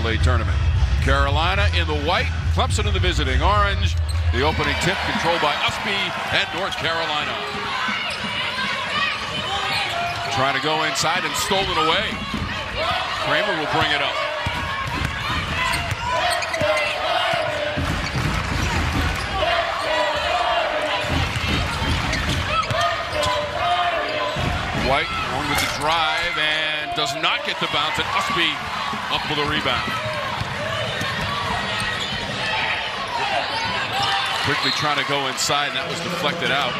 NCAA tournament. Carolina in the white, Clemson in the visiting orange. The opening tip controlled by Utsby and North Carolina. Trying to go inside and stolen away. Kramer will bring it up. White on with the drive and does not get the bounce, and Utsby up with a rebound. Quickly trying to go inside, and that was deflected out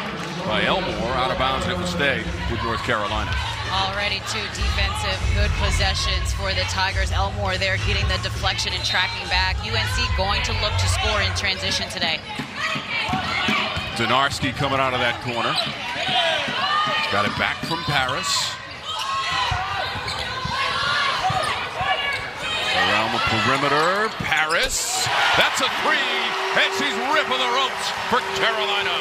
by Elmore. Out of bounds, and it will stay with North Carolina. Already 2 defensive good possessions for the Tigers. Elmore there getting the deflection and tracking back. UNC going to look to score in transition today. Donarski coming out of that corner. Got it back from Paris. Around the perimeter, Paris. That's a 3, and she's ripping the ropes for Carolina.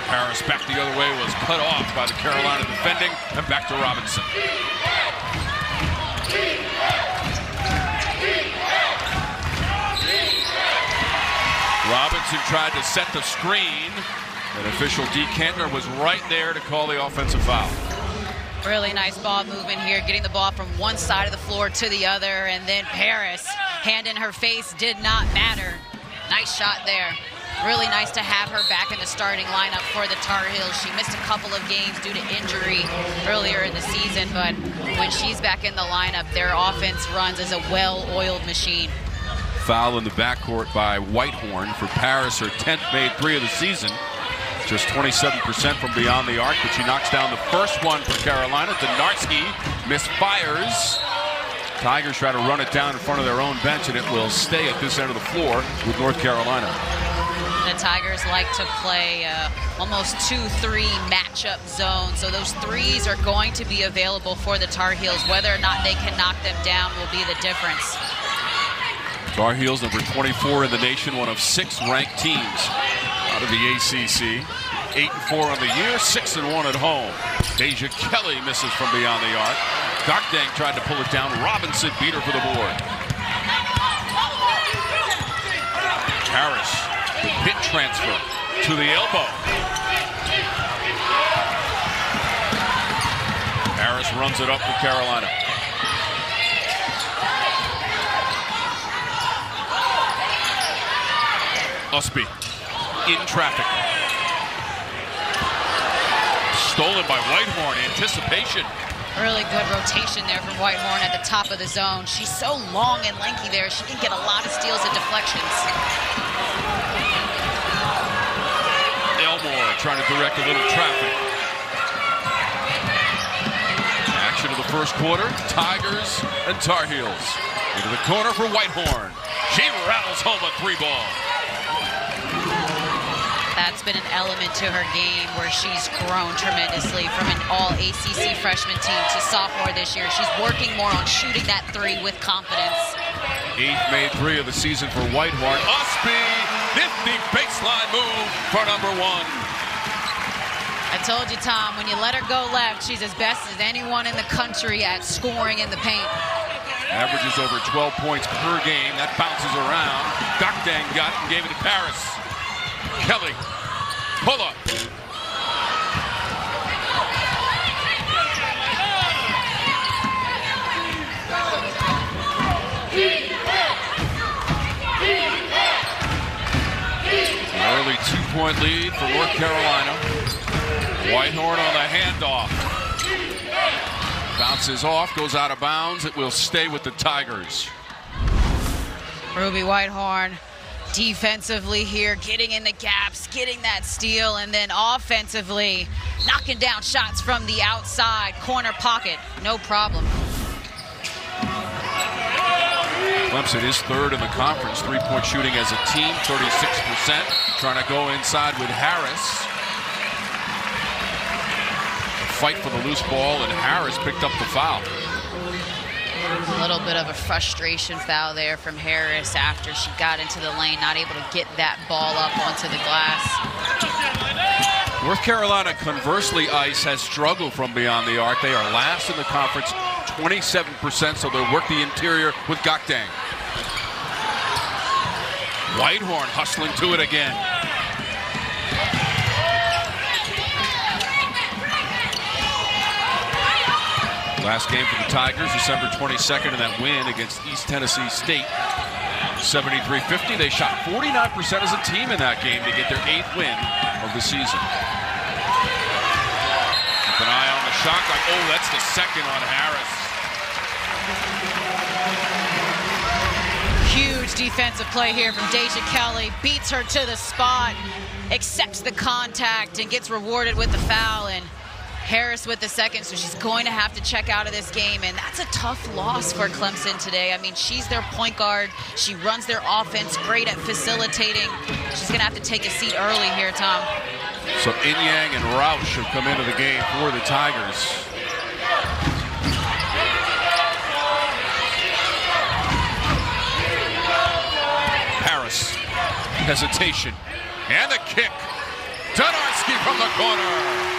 Harris back the other way, was cut off by the Carolina defending, and back to Robinson. Robinson tried to set the screen, and official D. Kantner was right there to call the offensive foul. Really nice ball movement here, getting the ball from one side of the floor to the other, and then Paris, hand in her face, did not matter. Nice shot there. Really nice to have her back in the starting lineup for the Tar Heels. She missed a couple of games due to injury earlier in the season, but when she's back in the lineup, their offense runs as a well-oiled machine. Foul in the backcourt by Whitehorn for Paris, her 10th made 3 of the season. Just 27% from beyond the arc, but she knocks down the first one for Carolina. Donarski misfires. Tigers try to run it down in front of their own bench, and it will stay at this end of the floor with North Carolina. The Tigers like to play almost 2-3 matchup zone, so those threes are going to be available for the Tar Heels. Whether or not they can knock them down will be the difference. Tar Heels, number 24 in the nation, one of 6 ranked teams out of the ACC. 8-4 on the year, 6-1 at home. Deja Kelly misses from beyond the arc. Gokdang tried to pull it down. Robinson beat her for the board. Harris, the pit transfer to the elbow. Harris runs it up for Carolina. Utsby in traffic. Stolen by Whitehorn. Anticipation. Really good rotation there from Whitehorn at the top of the zone. She's so long and lanky there. She can get a lot of steals and deflections. Elmore trying to direct a little traffic. Action of the first quarter. Tigers and Tar Heels. Into the corner for Whitehorn. She rattles home a 3-ball. That's been an element to her game where she's grown tremendously from an all-ACC freshman team to sophomore this year. She's working more on shooting that 3 with confidence. 8th made 3 of the season for Whitehorn. Utsby, nifty baseline move for number 1. I told you, Tom, when you let her go left, she's as best as anyone in the country at scoring in the paint. Averages over 12 points per game. That bounces around. Gokdang got it and gave it to Paris. Kelly, pull up. An early 2-point lead for North Carolina. Whitehorn on the handoff. Bounces off, goes out of bounds. It will stay with the Tigers. Ruby Whitehorn defensively here, getting in the gaps, getting that steal, and then offensively knocking down shots from the outside corner pocket. No problem. Clemson is 3rd in the conference. 3-point shooting as a team, 36%. Trying to go inside with Harris. A fight for the loose ball, and Harris picked up the foul. A little bit of a frustration foul there from Harris after she got into the lane, not able to get that ball up onto the glass. North Carolina, conversely, Ice has struggled from beyond the arc. They are last in the conference, 27%, so they'll work the interior with Gokdang. Whitehorn hustling to it again. Last game for the Tigers, December 22nd, in that win against East Tennessee State. 73-50. They shot 49% as a team in that game to get their 8th win of the season. Keep an eye on the shot clock. Oh, that's the second on Harris. Huge defensive play here from Deja Kelly. Beats her to the spot, accepts the contact, and gets rewarded with the foul. And Harris with the second, so she's going to have to check out of this game, and that's a tough loss for Clemson today. I mean, she's their point guard. She runs their offense, great at facilitating. She's going to have to take a seat early here, Tom. So Inyang and Roush have come into the game for the Tigers. Harris, hesitation, and the kick. Donarski from the corner.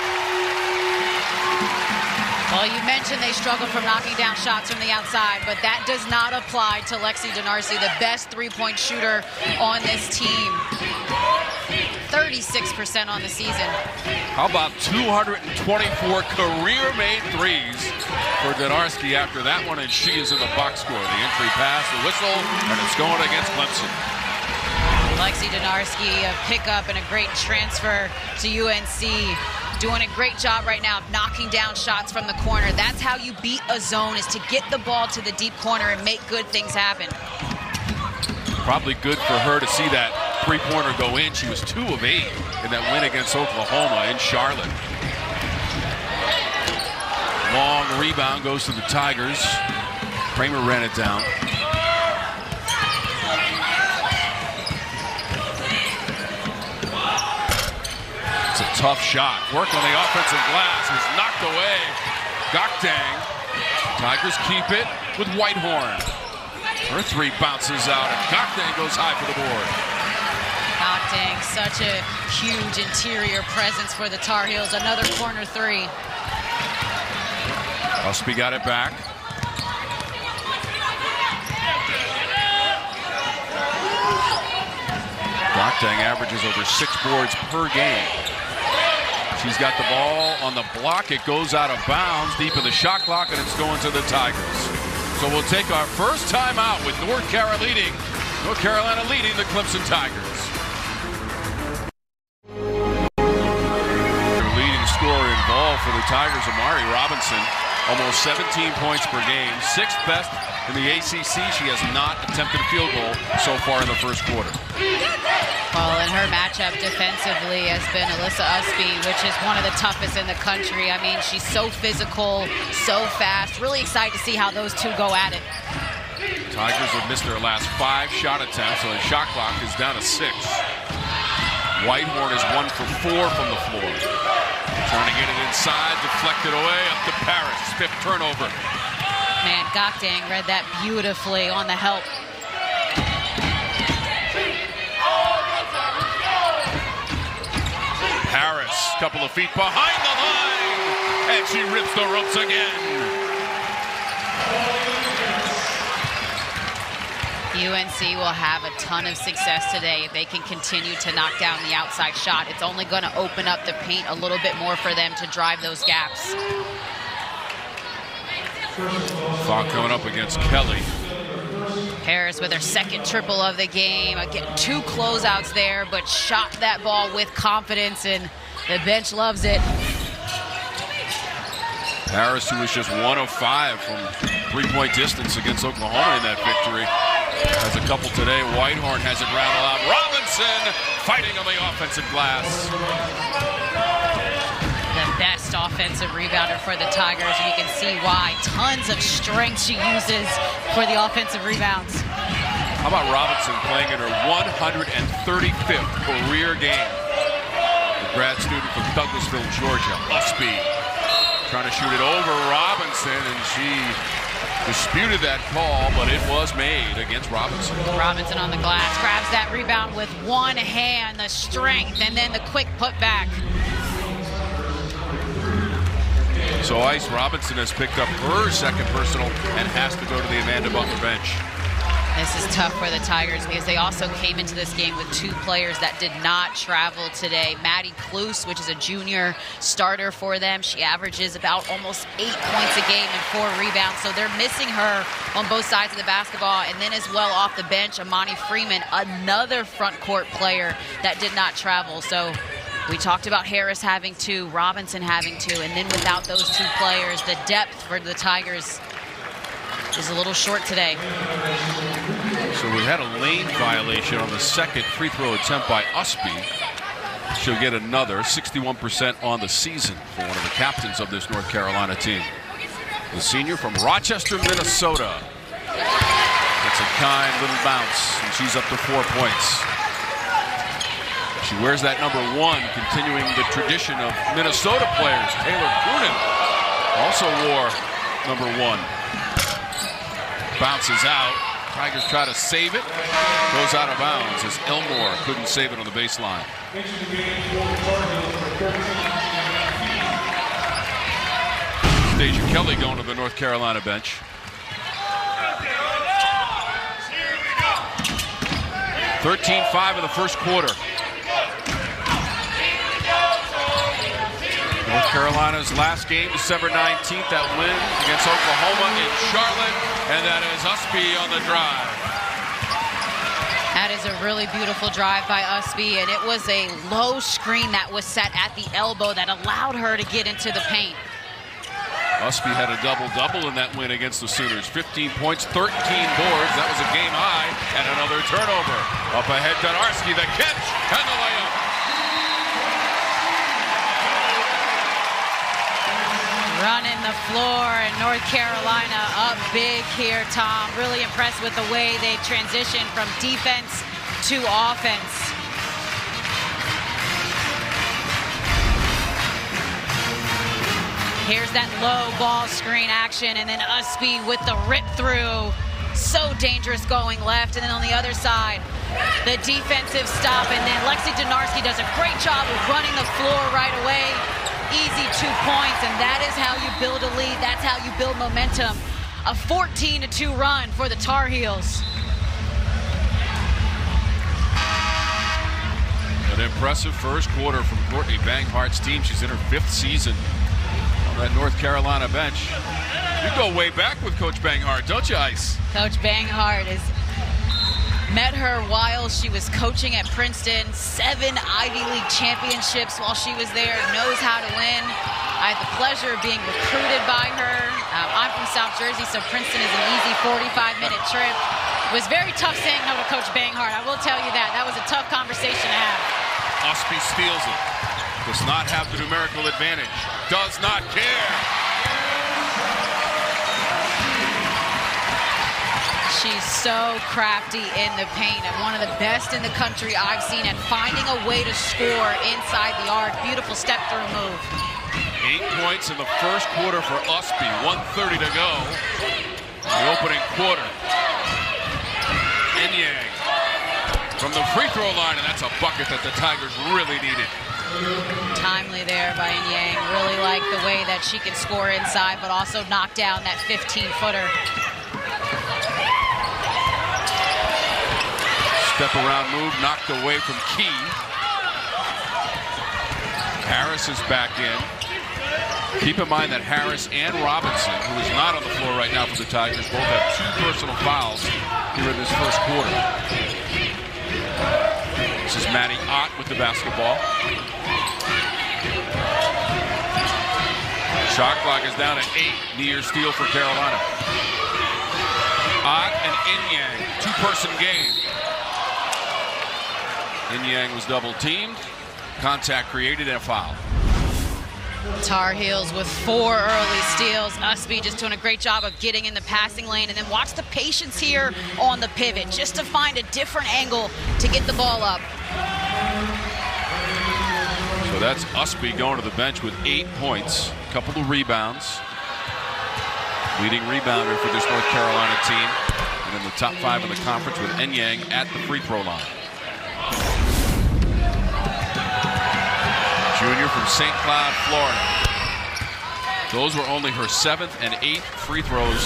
Well, you mentioned they struggle from knocking down shots from the outside, but that does not apply to Lexi Donarski, the best three-point shooter on this team. 36% on the season. How about 224 career-made threes for Donarski after that one, and she is in the box score. The entry pass, the whistle, and it's going against Clemson. Lexi Donarski, a pickup and a great transfer to UNC. Doing a great job right now of knocking down shots from the corner. That's how you beat a zone, is to get the ball to the deep corner and make good things happen. Probably good for her to see that three-pointer go in. She was 2 of 8 in that win against Oklahoma in Charlotte. Long rebound goes to the Tigers. Kramer ran it down. Tough shot. Work on the offensive glass is knocked away. Gokdang. Tigers keep it with Whitehorn. Her three bounces out, and Gokdang goes high for the board. Gokdang, such a huge interior presence for the Tar Heels. Another corner three. Utsby got it back. Gokdang averages over 6 boards per game. She's got the ball on the block. It goes out of bounds deep in the shot clock, and it's going to the Tigers. So we'll take our first time out with North Carolina leading the Clemson Tigers. Their leading scorer involved for the Tigers, Amari Robinson, almost 17 points per game, 6th best in the ACC. She has not attempted a field goal so far in the first quarter. Well, and her matchup defensively has been Alyssa Utsby, which is one of the toughest in the country. I mean, she's so physical, so fast. Really excited to see how those two go at it. Tigers have missed their last 5 shot attempts, so the shot clock is down to 6. Whitehorn is 1 for 4 from the floor. Trying to get it inside, deflected away, up to Paris. 5th turnover. Man, Gokdang read that beautifully on the help. Harris, couple of feet behind the line, and she rips the ropes again. UNC will have a ton of success today if they can continue to knock down the outside shot. It's only going to open up the paint a little bit more for them to drive those gaps. Foul coming up against Kelly. Harris with her second triple of the game. Again, 2 closeouts there, but shot that ball with confidence, and the bench loves it. Harris, who was just 1 of 5 from 3-point distance against Oklahoma in that victory, has a couple today. Whitehorn has it rattle out. Robinson fighting on the offensive glass. The best offensive rebounder for the Tigers. You can see why. Tons of strength she uses for the offensive rebounds. How about Robinson playing in her 135th career game? The grad student from Douglasville, Georgia. Utsby trying to shoot it over Robinson, and she disputed that call, but it was made against Robinson. Robinson on the glass, grabs that rebound with one hand, the strength, and then the quick putback. So Ice Robinson has picked up her second personal and has to go to the Amanda Butler bench. This is tough for the Tigers because they also came into this game with 2 players that did not travel today. Maddie Kloos, which is a junior starter for them. She averages about almost 8 points a game and 4 rebounds. So they're missing her on both sides of the basketball. And then as well off the bench, Amani Freeman, another front court player that did not travel. So we talked about Harris having 2, Robinson having 2, and then without those 2 players, the depth for the Tigers is a little short today. So we had a lane violation on the second free throw attempt by Utsby. She'll get another 61% on the season for one of the captains of this North Carolina team. The senior from Rochester, Minnesota. Gets a kind little bounce, and she's up to 4 points. She wears that number 1, continuing the tradition of Minnesota players. Taylor Coonan also wore number 1. Bounces out. Tigers try to save it. Goes out of bounds as Elmore couldn't save it on the baseline. Deja Kelly going to the North Carolina bench. .13-5 in the first quarter. North Carolina's last game, December 19th, that win against Oklahoma in Charlotte, and that is Utsby on the drive. That is a really beautiful drive by Utsby, and it was a low screen that was set at the elbow that allowed her to get into the paint. Utsby had a double-double in that win against the Sooners. 15 points, 13 boards. That was a game high, and another turnover. Up ahead, Donarski, the catch, and the layup. Running the floor, and North Carolina up big here, Tom. Really impressed with the way they transitioned from defense to offense. Here's that low ball screen action, and then Utsby with the rip through. So dangerous going left, and then on the other side, the defensive stop, and then Lexi Donarski does a great job of running the floor right away. Easy 2 points, and that is how you build a lead. That's how you build momentum. A 14-2 run for the Tar Heels. An impressive first quarter from Courtney Banghart's team. She's in her 5th season on that North Carolina bench. You go way back with Coach Banghart, don't you, Ice? Coach Banghart has met her while she was coaching at Princeton. 7 Ivy League championships while she was there. Knows how to win. I had the pleasure of being recruited by her. I'm from South Jersey, so Princeton is an easy 45-minute trip. It was very tough saying no to Coach Banghart. I will tell you that. That was a tough conversation to have. Utsby steals it. Does not have the numerical advantage. Does not care. She's so crafty in the paint, and one of the best in the country I've seen at finding a way to score inside the arc. Beautiful step-through move. 8 points in the first quarter for Utsby. 1:30 to go. The opening quarter. Enyang from the free throw line, and that's a bucket that the Tigers really needed. Timely there by Enyang. Really like the way that she can score inside, but also knock down that 15-footer. Step around move knocked away from Key. Harris is back in. Keep in mind that Harris and Robinson, who is not on the floor right now for the Tigers, both have 2 personal fouls here in this first quarter. This is Maddie Ott with the basketball. Shot clock is down at 8. Near steal for Carolina. Ott and Enyang, 2-person game. Enyang was double-teamed. Contact created and a foul. Tar Heels with 4 early steals. Utsby just doing a great job of getting in the passing lane, and then watch the patience here on the pivot just to find a different angle to get the ball up. So that's Utsby going to the bench with 8 points, a couple of rebounds. Leading rebounder for this North Carolina team, and in the top 5 in the conference with Enyang at the free throw line. Junior from St. Cloud, Florida. Those were only her 7th and 8th free throws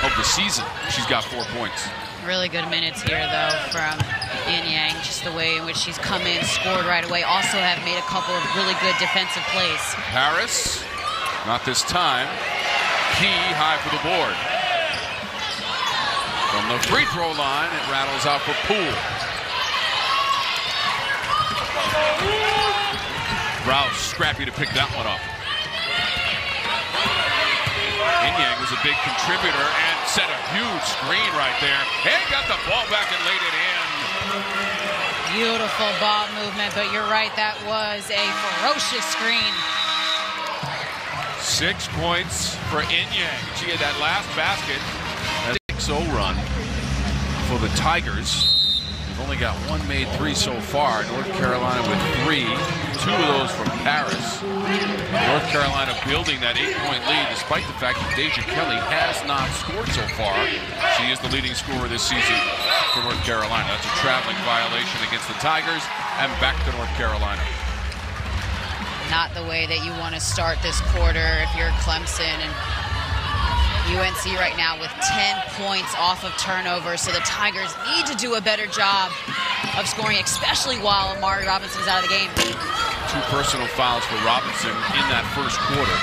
of the season. She's got 4 points. Really good minutes here, though, from Yin Yang. Just the way in which she's come in, scored right away. Also have made a couple of really good defensive plays. Harris, not this time. Key high for the board. From the free throw line, it rattles out for Poole. Rouse scrappy to pick that one up. Yin Yang was a big contributor and set a huge screen right there. And got the ball back and laid it in. Beautiful ball movement, but you're right, that was a ferocious screen. 6 points for Yin Yang. She had that last basket. A 6-0 run for the Tigers. They've only got 1 made 3 so far. North Carolina with 3. 2 of those from Paris. North Carolina building that 8-point lead despite the fact that Dayshanette Kelly has not scored so far. She is the leading scorer this season for North Carolina. That's a traveling violation against the Tigers, and back to North Carolina. Not the way that you want to start this quarter if you're Clemson, and UNC right now with 10 points off of turnovers, so the Tigers need to do a better job of scoring, especially while Amari Robinson is out of the game. 2 personal fouls for Robinson in that first quarter.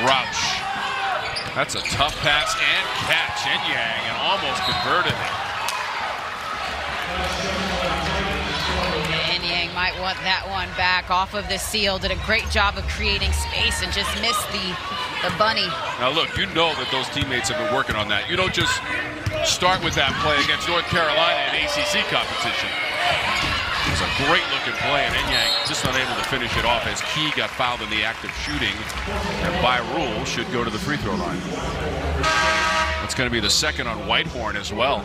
Roush. That's a tough pass and catch. Yin Yang and almost converted it. Yin Yang might want that one back off of the seal. Did a great job of creating space and just missed the bunny. Now look, you know that those teammates have been working on that. You don't just start with that play against North Carolina in ACC competition. It was a great looking play, and Yin Yang just unable to finish it off as Key got fouled in the act of shooting, and by rule should go to the free throw line. That's going to be the second on Whitehorn as well.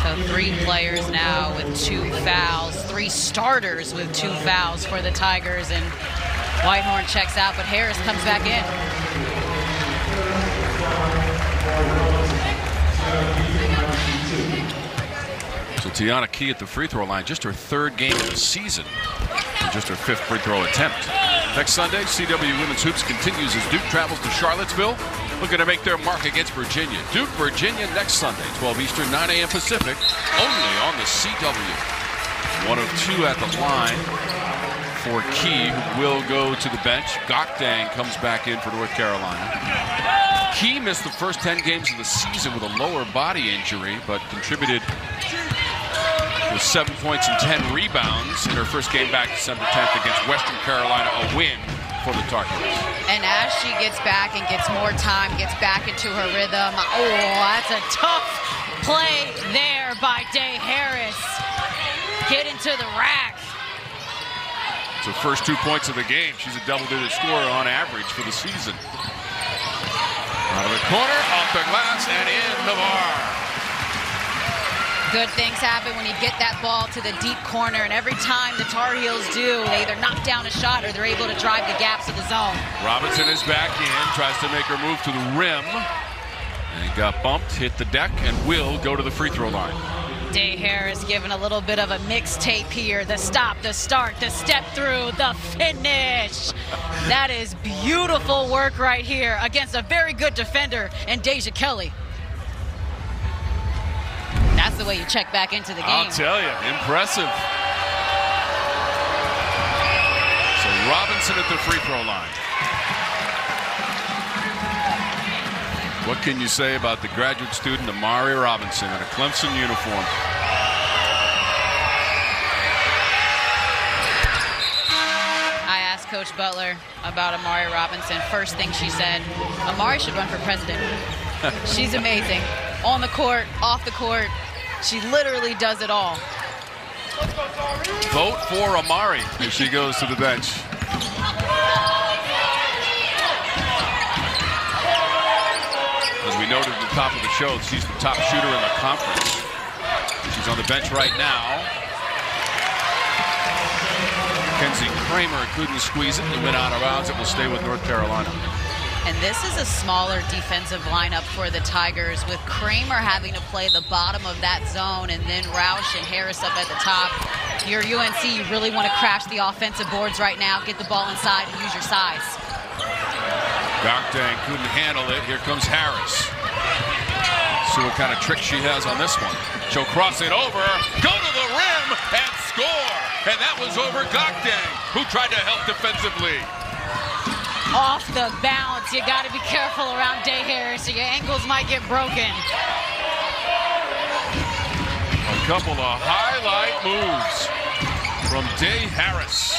So 3 players now with 2 fouls, 3 starters with 2 fouls for the Tigers, and Whitehorn checks out, but Harris comes back in. So Tiana Key at the free throw line, just her 3rd game of the season, and just her 5th free throw attempt. Next Sunday, CW Women's Hoops continues as Duke travels to Charlottesville, looking to make their mark against Virginia. Duke, Virginia next Sunday, 12 Eastern, 9 a.m. Pacific, only on the CW. 1 of 2 at the line for Key, who will go to the bench. Gokdang comes back in for North Carolina. Key missed the first 10 games of the season with a lower body injury, but contributed with 7 points and 10 rebounds in her first game back December 10th against Western Carolina, a win for the Tar Heels. And as she gets back and gets more time, gets back into her rhythm, oh, that's a tough play there by Day Harris. Get into the rack. It's her first 2 points of the game. She's a double-digit scorer on average for the season. Out of the corner, off the glass, and in the bar. Good things happen when you get that ball to the deep corner, and every time the Tar Heels do, they either knock down a shot or they're able to drive the gaps of the zone. Robinson is back in, tries to make her move to the rim, and got bumped, hit the deck, and will go to the free throw line. Day Harris giving a little bit of a mixtape here. The stop, the start, the step through, the finish. That is beautiful work right here against a very good defender in Dayshanette Kelly. That's the way you check back into the game. I'll tell you, impressive. So Robinson at the free throw line. What can you say about the graduate student Amari Robinson in a Clemson uniform? I asked Coach Butler about Amari Robinson. First thing she said, Amari should run for president. She's amazing. On the court, off the court. She literally does it all. Vote for Amari if she goes to the bench. As we noted at the top of the show, she's the top shooter in the conference. She's on the bench right now. Kenzie Kramer couldn't squeeze it and went out of bounds. It will stay with North Carolina. And this is a smaller defensive lineup for the Tigers, with Kramer having to play the bottom of that zone and then Roush and Harris up at the top. Your UNC, you really want to crash the offensive boards right now, get the ball inside and use your size. Gokdang couldn't handle it. Here comes Harris. See what kind of trick she has on this one. She'll cross it over, go to the rim, and score. And that was over Gokdang, who tried to help defensively. Off the bounce. You got to be careful around Day Harris or your ankles might get broken. A couple of highlight moves from Day Harris.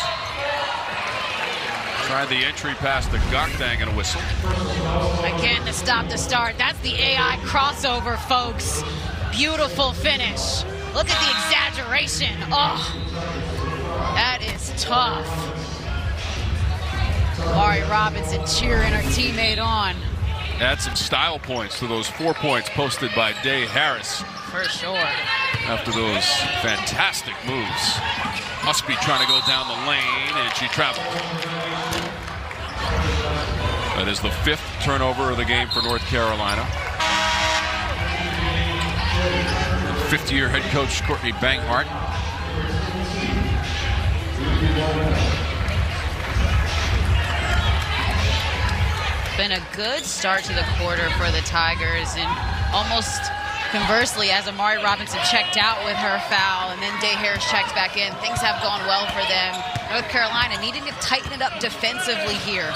Tried the entry pass to Gokdang and a whistle. Again, to stop the start. That's the AI crossover, folks. Beautiful finish. Look at the exaggeration. Oh, that is tough. Amari Robinson cheering her teammate on. Add some style points to those 4 points posted by Day Harris. For sure. After those fantastic moves. Utsby trying to go down the lane, and she traveled. That is the 5th turnover of the game for North Carolina. 50-year head coach Courtney Banghart. Been a good start to the quarter for the Tigers, and almost conversely, as Amari Robinson checked out with her foul and then Day Harris checked back in, things have gone well for them. North Carolina needing to tighten it up defensively here.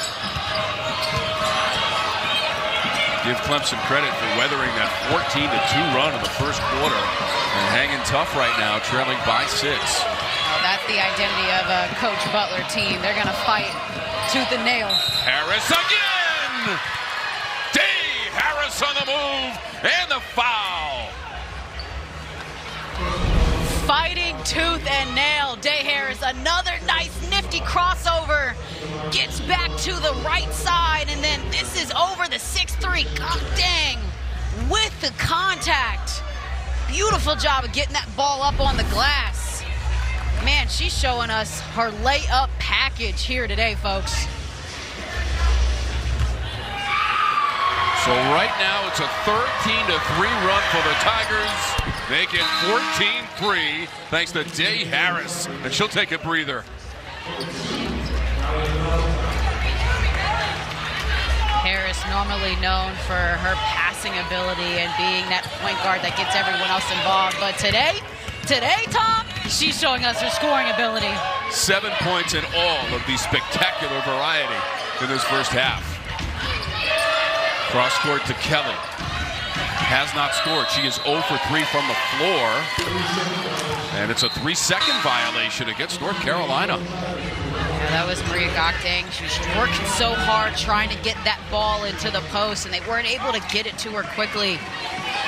Give Clemson credit for weathering that 14-2 run in the first quarter and hanging tough right now, trailing by 6. Well, that's the identity of a Coach Butler team. They're going to fight tooth and nail. Harris again! Day Harris on the move, and the foul. Fighting tooth and nail. Day Harris, another nice nifty crossover. Gets back to the right side, and then this is over the 6'3". Gokdang with the contact. Beautiful job of getting that ball up on the glass. Man, she's showing us her layup package here today, folks. So right now it's a 13-3 run for the Tigers. Make it 14-3 thanks to Day Harris, and she'll take a breather. Harris, normally known for her passing ability and being that point guard that gets everyone else involved, but today, Tom, she's showing us her scoring ability. 7 points in all of the spectacular variety in this first half. Cross court to Kelly. Has not scored. She is 0 for 3 from the floor. And it's a 3-second violation against North Carolina. Yeah, that was Maria Gokdang. She was working so hard trying to get that ball into the post, and they weren't able to get it to her quickly.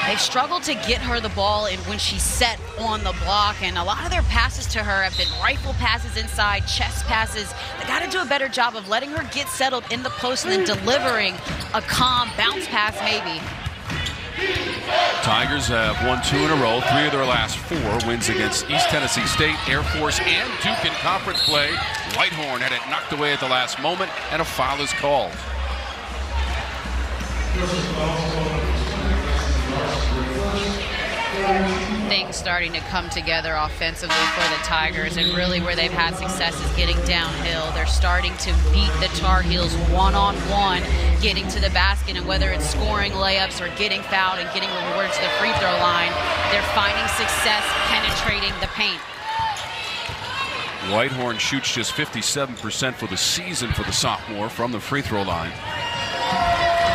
They've struggled to get her the ball in when she's set on the block, and a lot of their passes to her have been rifle passes inside, chest passes. They got to do a better job of letting her get settled in the post and then delivering a calm bounce pass maybe. Tigers have won 2 in a row, 3 of their last 4 wins against East Tennessee State, Air Force, and Duke in conference play. Whitehorn had it knocked away at the last moment, and a foul is called. Things starting to come together offensively for the Tigers, and really where they've had success is getting downhill. They're starting to beat the Tar Heels one-on-one, getting to the basket, and whether it's scoring layups or getting fouled and getting rewarded to the free throw line, they're finding success penetrating the paint. Whitehorn shoots just 57% for the season for the sophomore from the free throw line.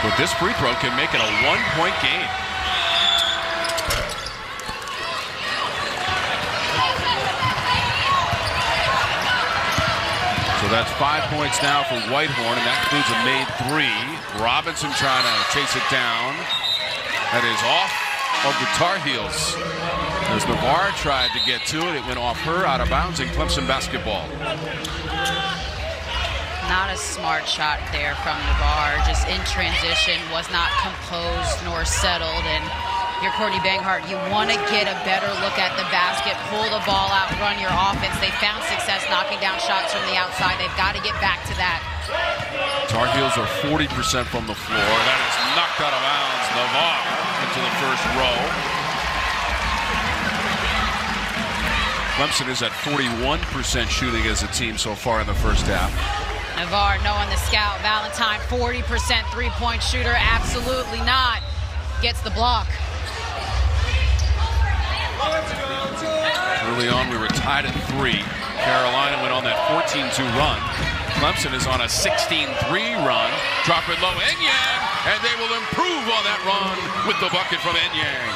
But this free throw can make it a 1-point game. So that's 5 points now for Whitehorn, and that includes a made 3. Robinson trying to chase it down. That is off of the Tar Heels. As Navarre tried to get to it, it went off her, out of bounds, in Clemson basketball. Not a smart shot there from Navarre, just in transition, was not composed nor settled, and you're Courtney Banghart, you want to get a better look at the basket, pull the ball out, run your offense. They found success knocking down shots from the outside. They've got to get back to that. Tar Heels are 40% from the floor. That is knocked out of bounds. Navarre into the first row. Clemson is at 41% shooting as a team so far in the first half. Navarre knowing the scout. Valentine, 40% three-point shooter. Absolutely not. Gets the block. Early on, we were tied at 3. Carolina went on that 14-2 run. Clemson is on a 16-3 run. Drop it low, Enyang, and they will improve on that run with the bucket from Enyang.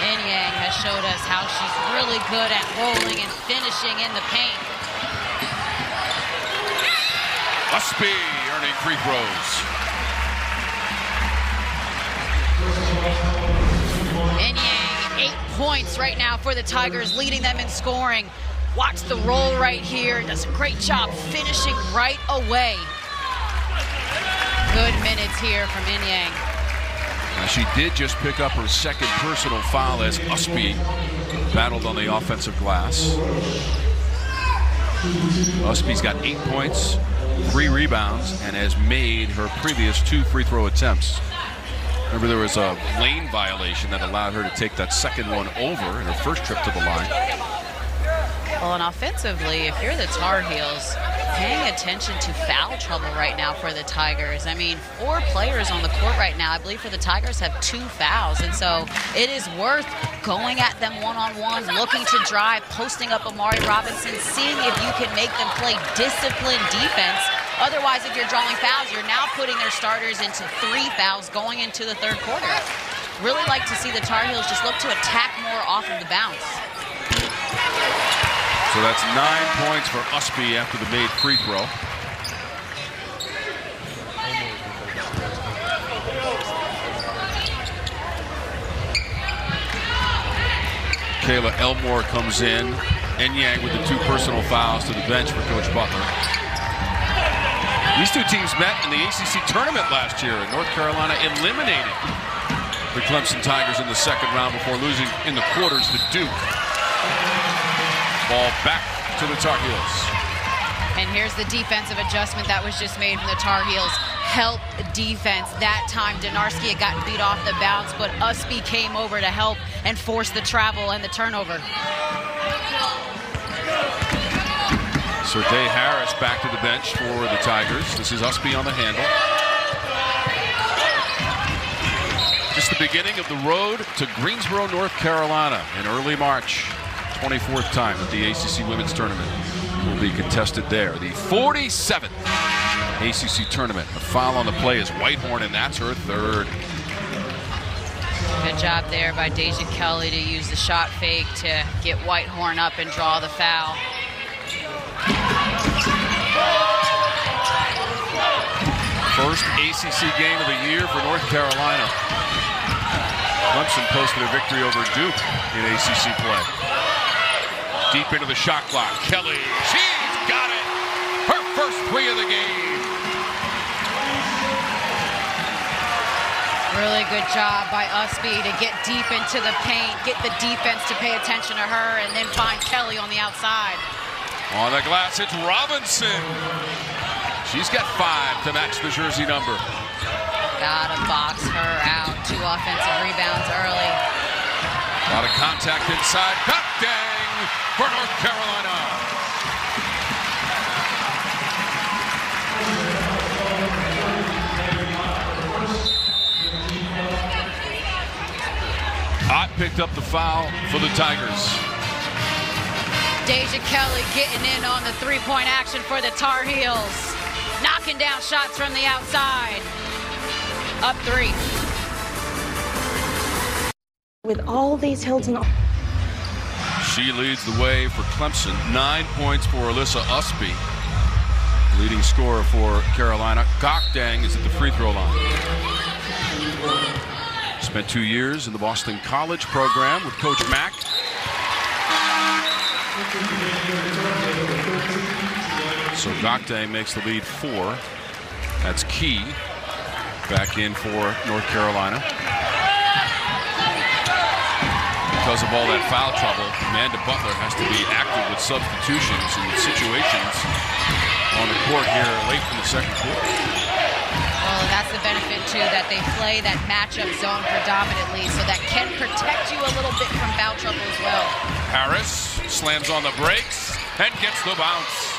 And Enyang has showed us how she's really good at rolling and finishing in the paint. Utsby earning free throws. Enyang, 8 points right now for the Tigers, leading them in scoring. Watch the roll right here. Does a great job finishing right away. Good minutes here from Enyang. Now she did just pick up her second personal foul as Utsby battled on the offensive glass. Utsby's got 8 points, 3 rebounds, and has made her previous 2 free throw attempts. Remember, there was a lane violation that allowed her to take that second one over in her first trip to the line. Well, and offensively, if you're the Tar Heels, paying attention to foul trouble right now for the Tigers. I mean, 4 players on the court right now. I believe for the Tigers have 2 fouls. And so it is worth going at them one-on-one, looking to drive, posting up Amari Robinson, seeing if you can make them play disciplined defense. Otherwise, if you're drawing fouls, you're now putting their starters into 3 fouls going into the third quarter. Really like to see the Tar Heels just look to attack more off of the bounce. So that's 9 points for Utsby after the made free throw. Kayla Elmore comes in. Enyang with the 2 personal fouls to the bench for Coach Butler. These 2 teams met in the ACC tournament last year, and North Carolina eliminated the Clemson Tigers in the second round before losing in the quarters to Duke. Ball back to the Tar Heels. And here's the defensive adjustment that was just made from the Tar Heels. Help defense. That time Donarski had gotten beat off the bounce, but Utsby came over to help and force the travel and the turnover. Lexi Harris back to the bench for the Tigers. This is Utsby on the handle. Just the beginning of the road to Greensboro, North Carolina in early March. 24th time that the ACC Women's Tournament will be contested there. The 47th ACC Tournament. A foul on the play is Whitehorn, and that's her 3rd. Good job there by Deja Kelly to use the shot fake to get Whitehorn up and draw the foul. First ACC game of the year for North Carolina. Clemson posted a victory over Duke in ACC play. Deep into the shot clock. Kelly, she's got it. Her first 3 of the game. Really good job by Utsby to get deep into the paint, get the defense to pay attention to her, and then find Kelly on the outside. On the glass, it's Robinson. She's got 5 to match the jersey number. Gotta box her out. 2 offensive rebounds early. A lot of contact inside. Cut dang for North Carolina. Ott picked up the foul for the Tigers. Deja Kelly getting in on the 3-point action for the Tar Heels. Knocking down shots from the outside. Up 3. With all these Hilton. She leads the way for Clemson. 9 points for Alyssa Utsby. Leading scorer for Carolina. Gokdang is at the free throw line. Spent 2 years in the Boston College program with Coach Mack. So Gokdang makes the lead 4. That's key. Back in for North Carolina. because of all that foul trouble, Amanda Butler has to be active with substitutions and situations on the court here late in the second quarter. Well, that's the benefit, too, that they play that matchup zone predominantly, so that can protect you a little bit from foul trouble as well. Harris slams on the brakes and gets the bounce.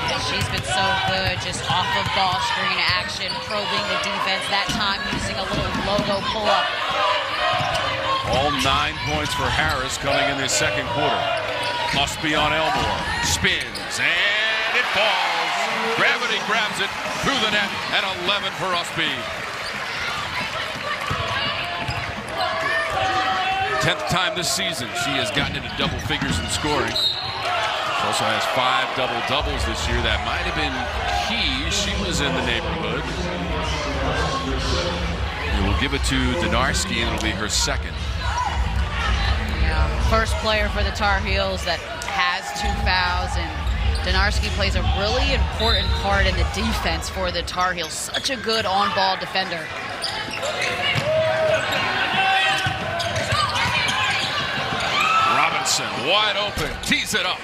Yeah, she's been so good, just off of ball screen action, probing the defense, that time using a little logo pull-up. All 9 points for Harris coming in this second quarter. Utsby on Elmore, spins, and it falls. Gravity grabs it through the net, and 11 for Utsby. 10th time this season she has gotten into double figures in scoring. She also has 5 double-doubles this year. That might have been key. She was in the neighborhood. And we'll give it to Donarski, and it'll be her second. Yeah, first player for the Tar Heels that has 2 fouls, and Donarski plays a really important part in the defense for the Tar Heels. Such a good on-ball defender. Robinson wide open, tees it up.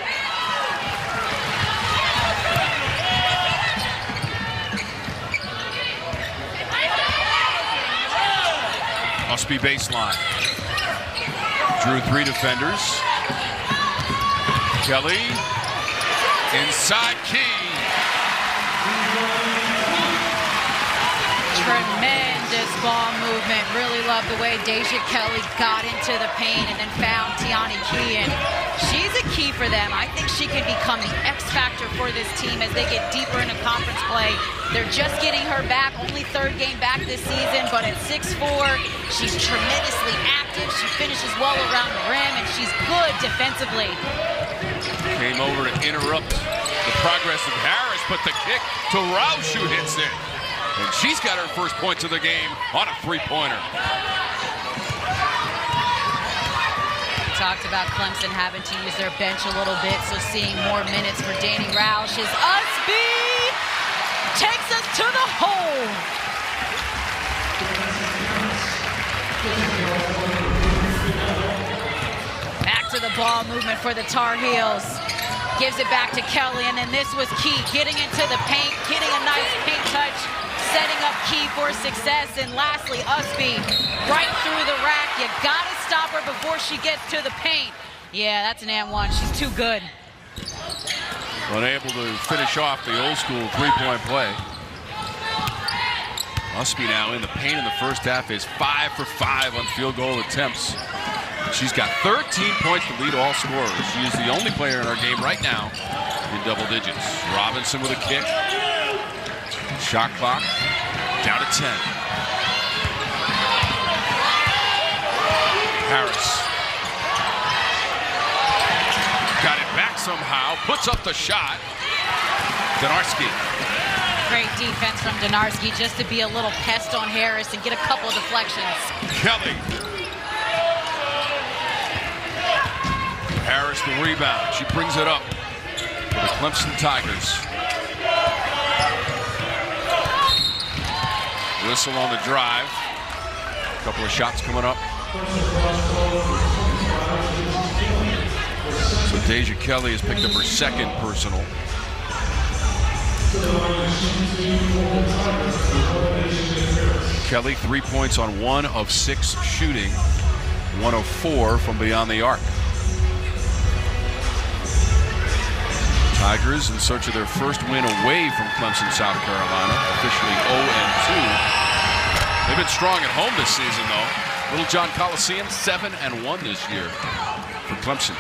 Utsby baseline. Drew 3 defenders. Kelly inside key. Tremendous ball movement. Really love the way Dayshanette Kelly got into the paint and then found Tiani Key. And she's a key for them. I think she can become the X factor for this team as they get deeper into conference play. They're just getting her back, only 3rd game back this season, but at 6'4", she's tremendously active. She finishes well around the rim, and she's good defensively. Came over to interrupt the progress of Harris, but the kick to Roush, who hits it. And she's got her first points of the game on a 3-pointer. We talked about Clemson having to use their bench a little bit, so seeing more minutes for Danny Roush as Utsby takes us to the hole. Back to the ball movement for the Tar Heels. Gives it back to Kelly, and then this was key. Getting into the paint, getting a nice paint touch, setting up Key for success. And lastly, Utsby right through the rack. You gotta stop her before she gets to the paint. Yeah, that's an and one. She's too good. Unable to finish off the old school 3-point play. Utsby now in the paint in the first half is 5 for 5 on field goal attempts. She's got 13 points to lead all scorers. She is the only player in our game right now in double digits. Robinson with a kick. Shot clock down to 10. Harris got it back somehow, puts up the shot. Donarski. Great defense from Donarski just to be a little pest on Harris and get a couple of deflections. Kelly. Harris the rebound. She brings it up for the Clemson Tigers. Whistle on the drive. A couple of shots coming up. So Dayshanette Kelly has picked up her second personal. Kelly 3 points on 1 of 6 shooting. 1 of 4 from beyond the arc. Tigers in search of their first win away from Clemson, South Carolina, officially 0-2. They've been strong at home this season, though. Little John Coliseum, 7-1 this year for Clemson.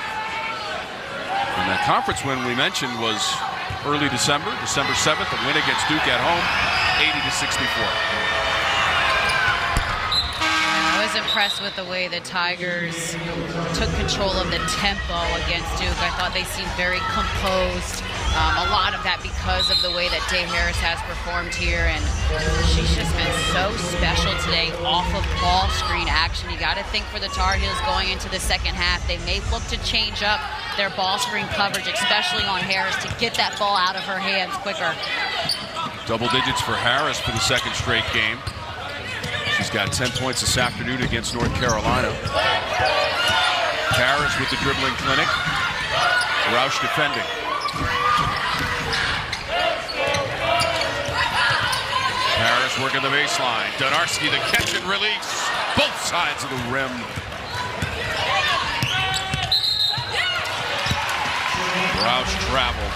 And that conference win we mentioned was early December 7th, a win against Duke at home, 80-64. I was impressed with the way the Tigers took control of the tempo against Duke. I thought they seemed very composed. A lot of that because of the way that Day Harris has performed here, and she's just been so special today off of ball screen action. You got to think for the Tar Heels going into the second half, they may look to change up their ball screen coverage, especially on Harris, to get that ball out of her hands quicker. Double digits for Harris for the second straight game. She's She's got 10 points this afternoon against North Carolina. Harris with the dribbling clinic. Roush defending. Harris working the baseline. Donarski the catch and release. Both sides of the rim. Roush traveled.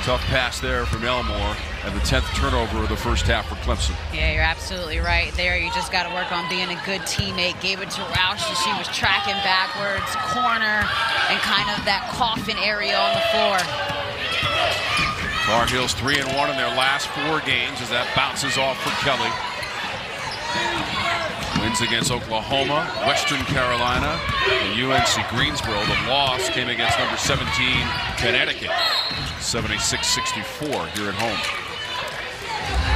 Tough pass there from Elmore, and the 10th turnover of the first half for Clemson. Yeah, you're absolutely right there. You just got to work on being a good teammate. Gave it to Roush as she was tracking backwards, corner, and kind of that coffin area on the floor. Tar Heels 3-1 in their last 4 games as that bounces off for Kelly. Wins against Oklahoma, Western Carolina, and UNC Greensboro. The loss came against number 17 Connecticut, 76-64 here at home.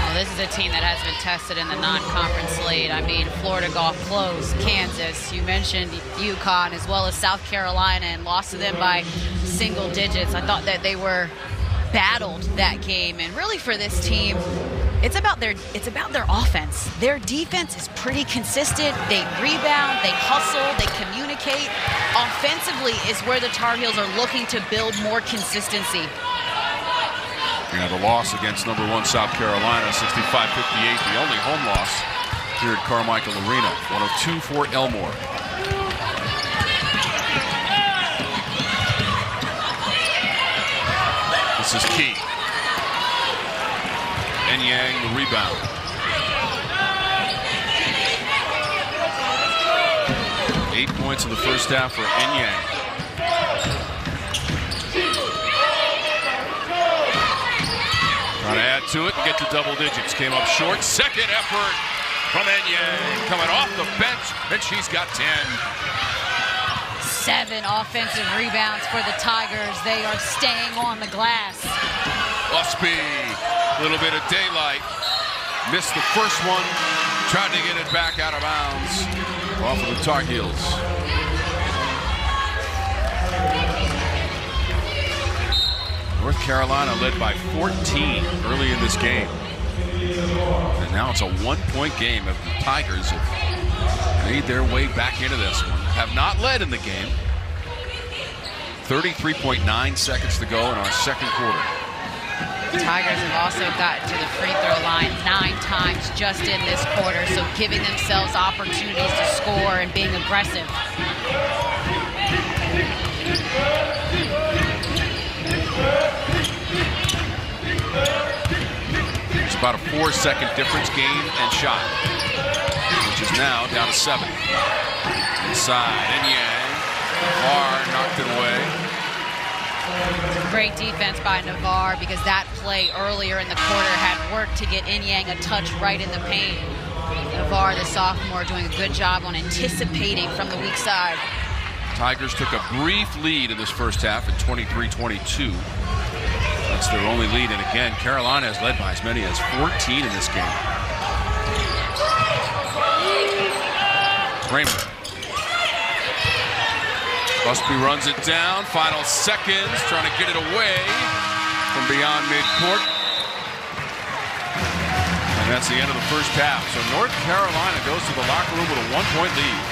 Well, this is a team that has been tested in the non-conference lead. I mean, Florida Gulf closed, Kansas, you mentioned UConn, as well as South Carolina, and lost to them by single digits. I thought that they were battled that game, and really for this team, it's about their offense. Their defense is pretty consistent. They rebound, they hustle, they communicate. Offensively is where the Tar Heels are looking to build more consistency. Yeah, the loss against number 1 South Carolina, 65-58, the only home loss here at Carmichael Arena. 102 for Elmore. This is key. Enyang the rebound. Eight points in the first half for Enyang. Trying to add to it and get to double digits. Came up short. Second effort from Enyang. Coming off the bench, and she's got 10. 7 offensive rebounds for the Tigers. They are staying on the glass. Utsby, a little bit of daylight. Missed the first one. Tried to get it back out of bounds. Off of the Tar Heels. North Carolina led by 14 early in this game. And now it's a 1-point game if the Tigers have made their way back into this one. Have not led in the game. 33.9 seconds to go in our second quarter. The Tigers have also gotten to the free throw line 9 times just in this quarter, so giving themselves opportunities to score and being aggressive. It's about a 4-second difference, game and shot, which is now down to 7. Inside, Enyang. Navarre knocked it away. Great defense by Navarre, because that play earlier in the quarter had worked to get Enyang a touch right in the paint. Navarre, the sophomore, doing a good job on anticipating from the weak side. Tigers took a brief lead in this first half at 23-22. That's their only lead, and again, Carolina has led by as many as 14 in this game. Kramer. Utsby runs it down. Final seconds, trying to get it away from beyond midcourt. And that's the end of the first half. So North Carolina goes to the locker room with a 1-point lead.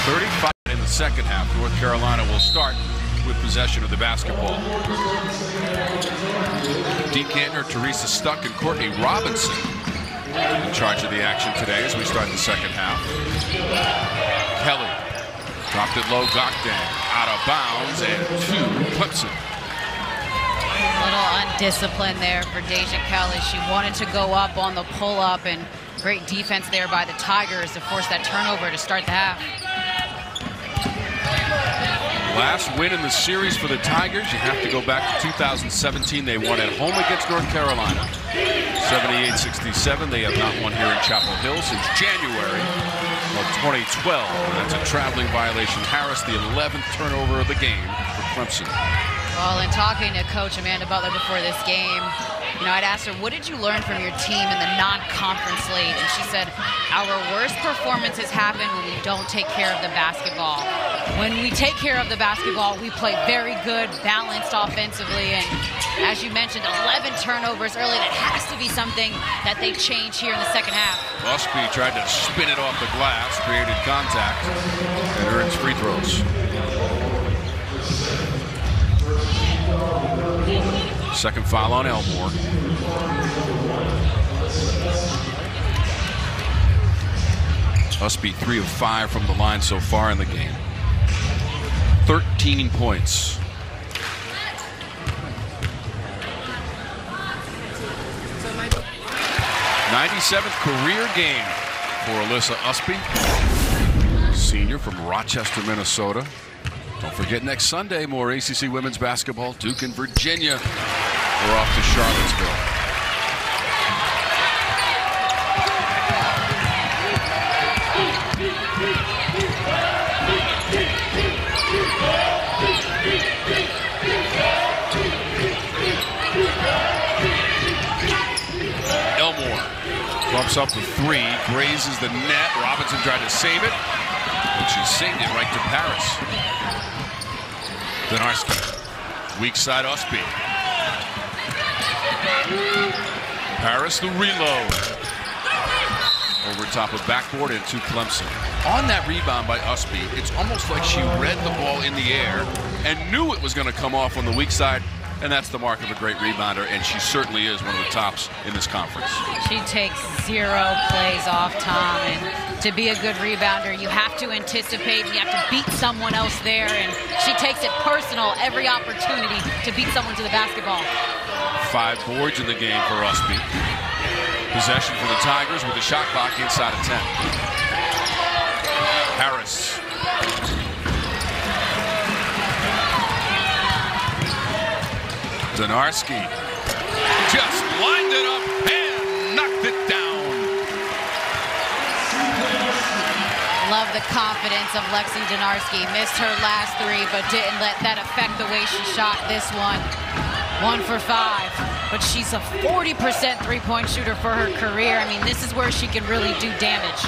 35 in the second half. North Carolina will start with possession of the basketball. Dee Kantner, Teresa Stuck, and Courtney Robinson in charge of the action today as we start the second half. Kelly dropped it low, Gokdan out of bounds, and 2 Clemson. A little undisciplined there for Deja Kelly. She wanted to go up on the pull-up, and great defense there by the Tigers to force that turnover to start the half. Last win in the series for the Tigers, you have to go back to 2017. They won at home against North Carolina, 78-67. They have not won here in Chapel Hill since January of 2012. That's a traveling violation. Harris, the 11th turnover of the game for Clemson. Well, in talking to Coach Amanda Butler before this game, I'd asked her, what did you learn from your team in the non-conference league? And she said, our worst performances happen when we don't take care of the basketball. When we take care of the basketball, we play very good, balanced offensively, and as you mentioned, 11 turnovers early. That has to be something that they change here in the second half. Utsby tried to spin it off the glass, created contact, and earns free throws. Second foul on Elmore. Utsby 3 of 5 from the line so far in the game. 13 points. 97th career game for Alyssa Utsby, senior from Rochester, Minnesota. Don't forget, next Sunday, more ACC women's basketball. Duke and Virginia. We're off to Charlottesville. Elmore bumps up the 3, grazes the net. Robinson tried to save it, and she saved it right to Paris. Donarski, weak side Utsby. Harris the reload. Over top of backboard into Clemson. On that rebound by Utsby, it's almost like she read the ball in the air and knew it was going to come off on the weak side, and that's the mark of a great rebounder, and she certainly is one of the tops in this conference. She takes 0 plays off, Tom, and to be a good rebounder, you have to anticipate, and you have to beat someone else there, and she takes it personal every opportunity to beat someone to the basketball. 5 boards in the game for Utsby. Possession for the Tigers with the shot clock inside of 10. Harris. Donarski just lined it up and knocked it down. Love the confidence of Lexi Donarski. Missed her last 3, but didn't let that affect the way she shot this one. 1 for 5, but she's a 40% three-point shooter for her career. I mean, this is where she can really do damage.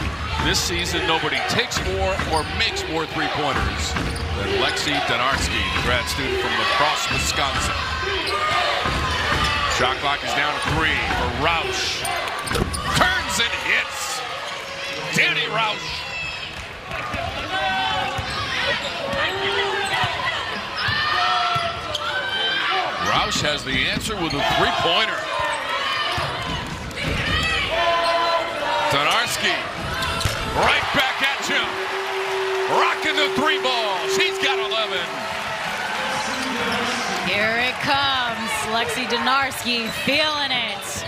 This season, nobody takes more or makes more three-pointers than Lexi Donarski, the grad student from La Crosse, Wisconsin. Shot clock is down to 3 for Roush. Turns and hits. Danny Roush. Roush has the answer with a three-pointer. Donarski, right back at you. Rocking the 3 ball. She's got 11. Here it comes. Lexi Donarski feeling it.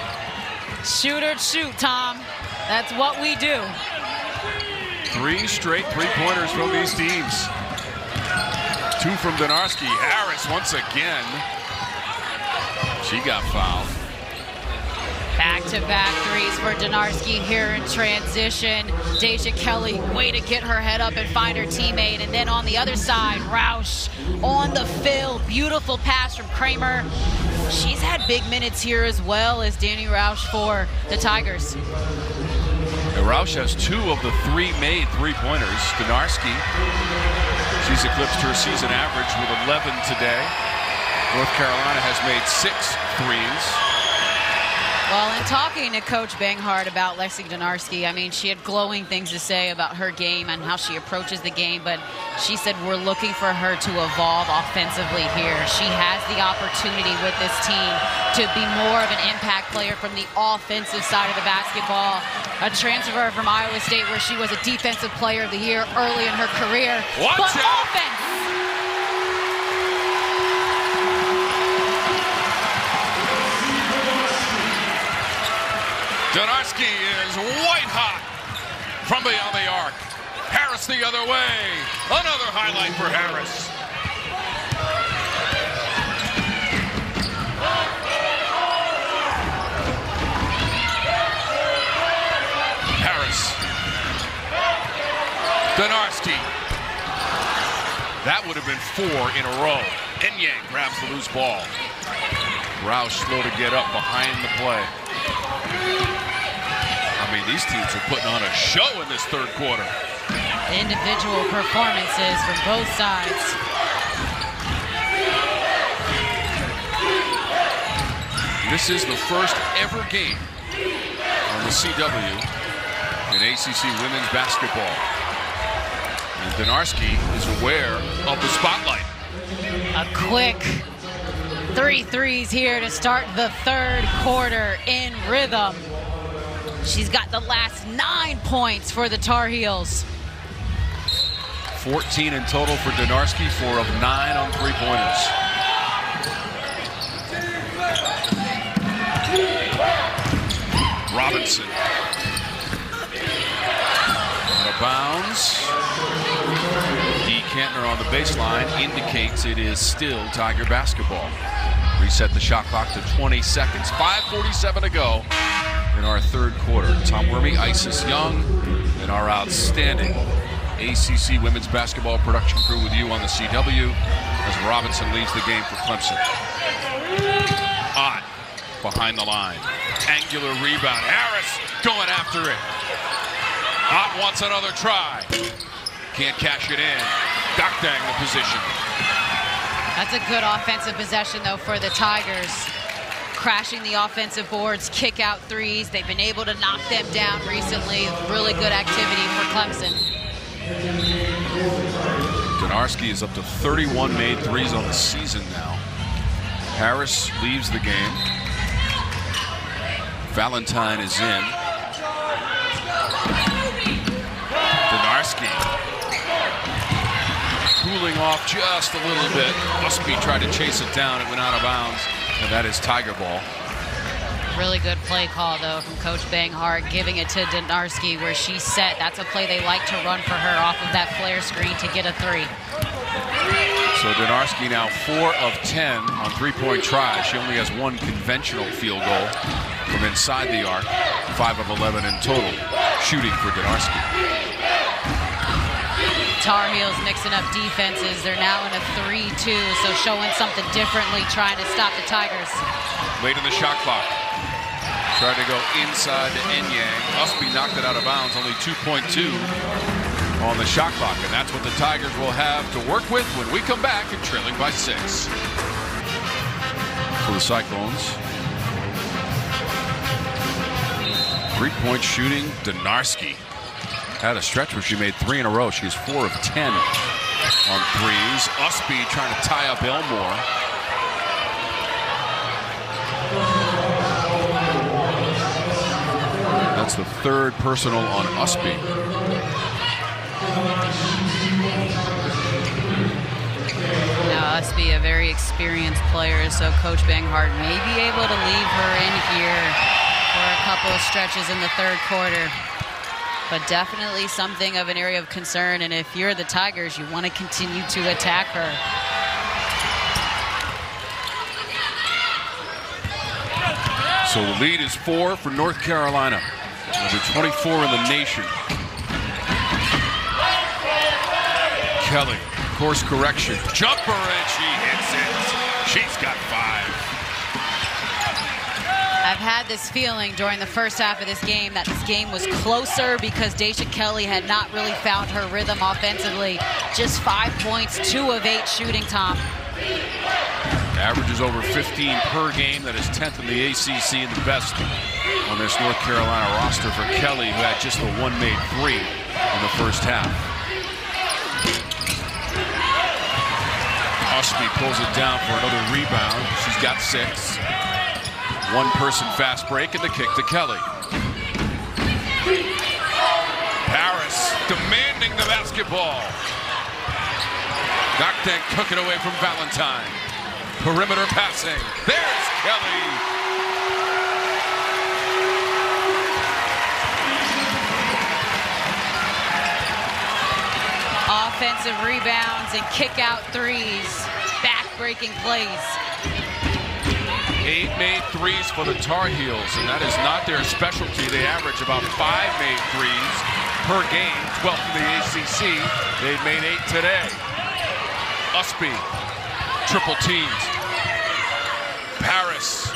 Shoot or shoot, Tom. That's what we do. 3 straight three-pointers from these teams. 2 from Donarski. Harris once again. She got fouled. Back-to-back threes for Donarski here in transition. Deja Kelly, way to get her head up and find her teammate. And then on the other side, Roush on the fill. Beautiful pass from Kramer. She's had big minutes here as well as Danny Roush for the Tigers. And Roush has 2 of the 3 made three-pointers. Donarski, she's eclipsed her season average with 11 today. North Carolina has made 6 threes. Well, in talking to Coach Banghart about Lexi Donarski, I mean, she had glowing things to say about her game and how she approaches the game, but she said we're looking for her to evolve offensively here. She has the opportunity with this team to be more of an impact player from the offensive side of the basketball. A transfer from Iowa State where she was a defensive player of the year early in her career. Watch but out. Offense! Donarski is white hot from beyond the arc. Harris the other way. Another highlight for Harris. Harris. Donarski. That would have been 4 in a row. Enyang grabs the loose ball. Roush slow to get up behind the play. I mean, these teams are putting on a show in this third quarter. Individual performances from both sides. This is the first ever game on the CW in ACC women's basketball. And Donarski is aware of the spotlight. A quick 3 threes here to start the third quarter in rhythm. She's got the last 9 points for the Tar Heels. 14 in total for Donarski, 4 of 9 on three-pointers. Robinson. Out of bounds. D. Kantner on the baseline indicates it is still Tiger basketball. Reset the shot clock to 20 seconds. 5:47 to go in our third quarter. Tom Wormy, Isis Young, and our outstanding ACC women's basketball production crew with you on the CW as Robinson leads the game for Clemson. Ott behind the line. Angular rebound. Harris going after it. Ott wants another try. Can't cash it in. Dokdang the position. That's a good offensive possession, though, for the Tigers. Crashing the offensive boards, kick out threes. They've been able to knock them down recently. Really good activity for Clemson. Donarski is up to 31 made threes on the season now. Harris leaves the game. Valentine is in. Donarski cooling off just a little bit. Utsby tried to chase it down. It went out of bounds, and that is Tiger ball. Really good play call, though, from Coach Banghart, giving it to Donarski where she's set. That's a play they like to run for her off of that flare screen to get a 3. So Donarski now 4 of 10 on three-point tries. She only has 1 conventional field goal from inside the arc. 5 of 11 in total shooting for Donarski. Tar Heels mixing up defenses. They're now in a 3-2, so showing something differently, trying to stop the Tigers. Late in the shot clock. Tried to go inside to Enyang. Utsby knocked it out of bounds, only 2.2 on the shot clock, and that's what the Tigers will have to work with when we come back and trailing by 6. For the Cyclones. Three-point shooting, Donarski. Had a stretch where she made 3 in a row. She is 4 of 10 on threes. Utsby trying to tie up Elmore. That's the 3rd personal on Utsby. Now Utsby, a very experienced player, so Coach Banghart may be able to leave her in here for a couple of stretches in the third quarter. But definitely something of an area of concern, and if you're the Tigers, you want to continue to attack her. So the lead is 4 for North Carolina. Number 24 in the nation. Kelly, course correction. Jumper, and she hits it. She's got 5. I've had this feeling during the first half of this game that this game was closer because Daysha Kelly had not really found her rhythm offensively. Just 5 points, 2 of 8 shooting, Tom. Averages over 15 per game. That is 10th in the ACC and the best on this North Carolina roster for Kelly, who had just the 1 made 3 in the first half. Utsby pulls it down for another rebound. She's got 6. 1-person fast break and the kick to Kelly. Harris demanding the basketball. Dokdang took it away from Valentine. Perimeter passing. There's Kelly. Offensive rebounds and kick out threes. Back-breaking plays. 8 made threes for the Tar Heels, and that is not their specialty. They average about 5 made threes per game, 12th in the ACC. They've made 8 today. Utsby, triple teams. Paris.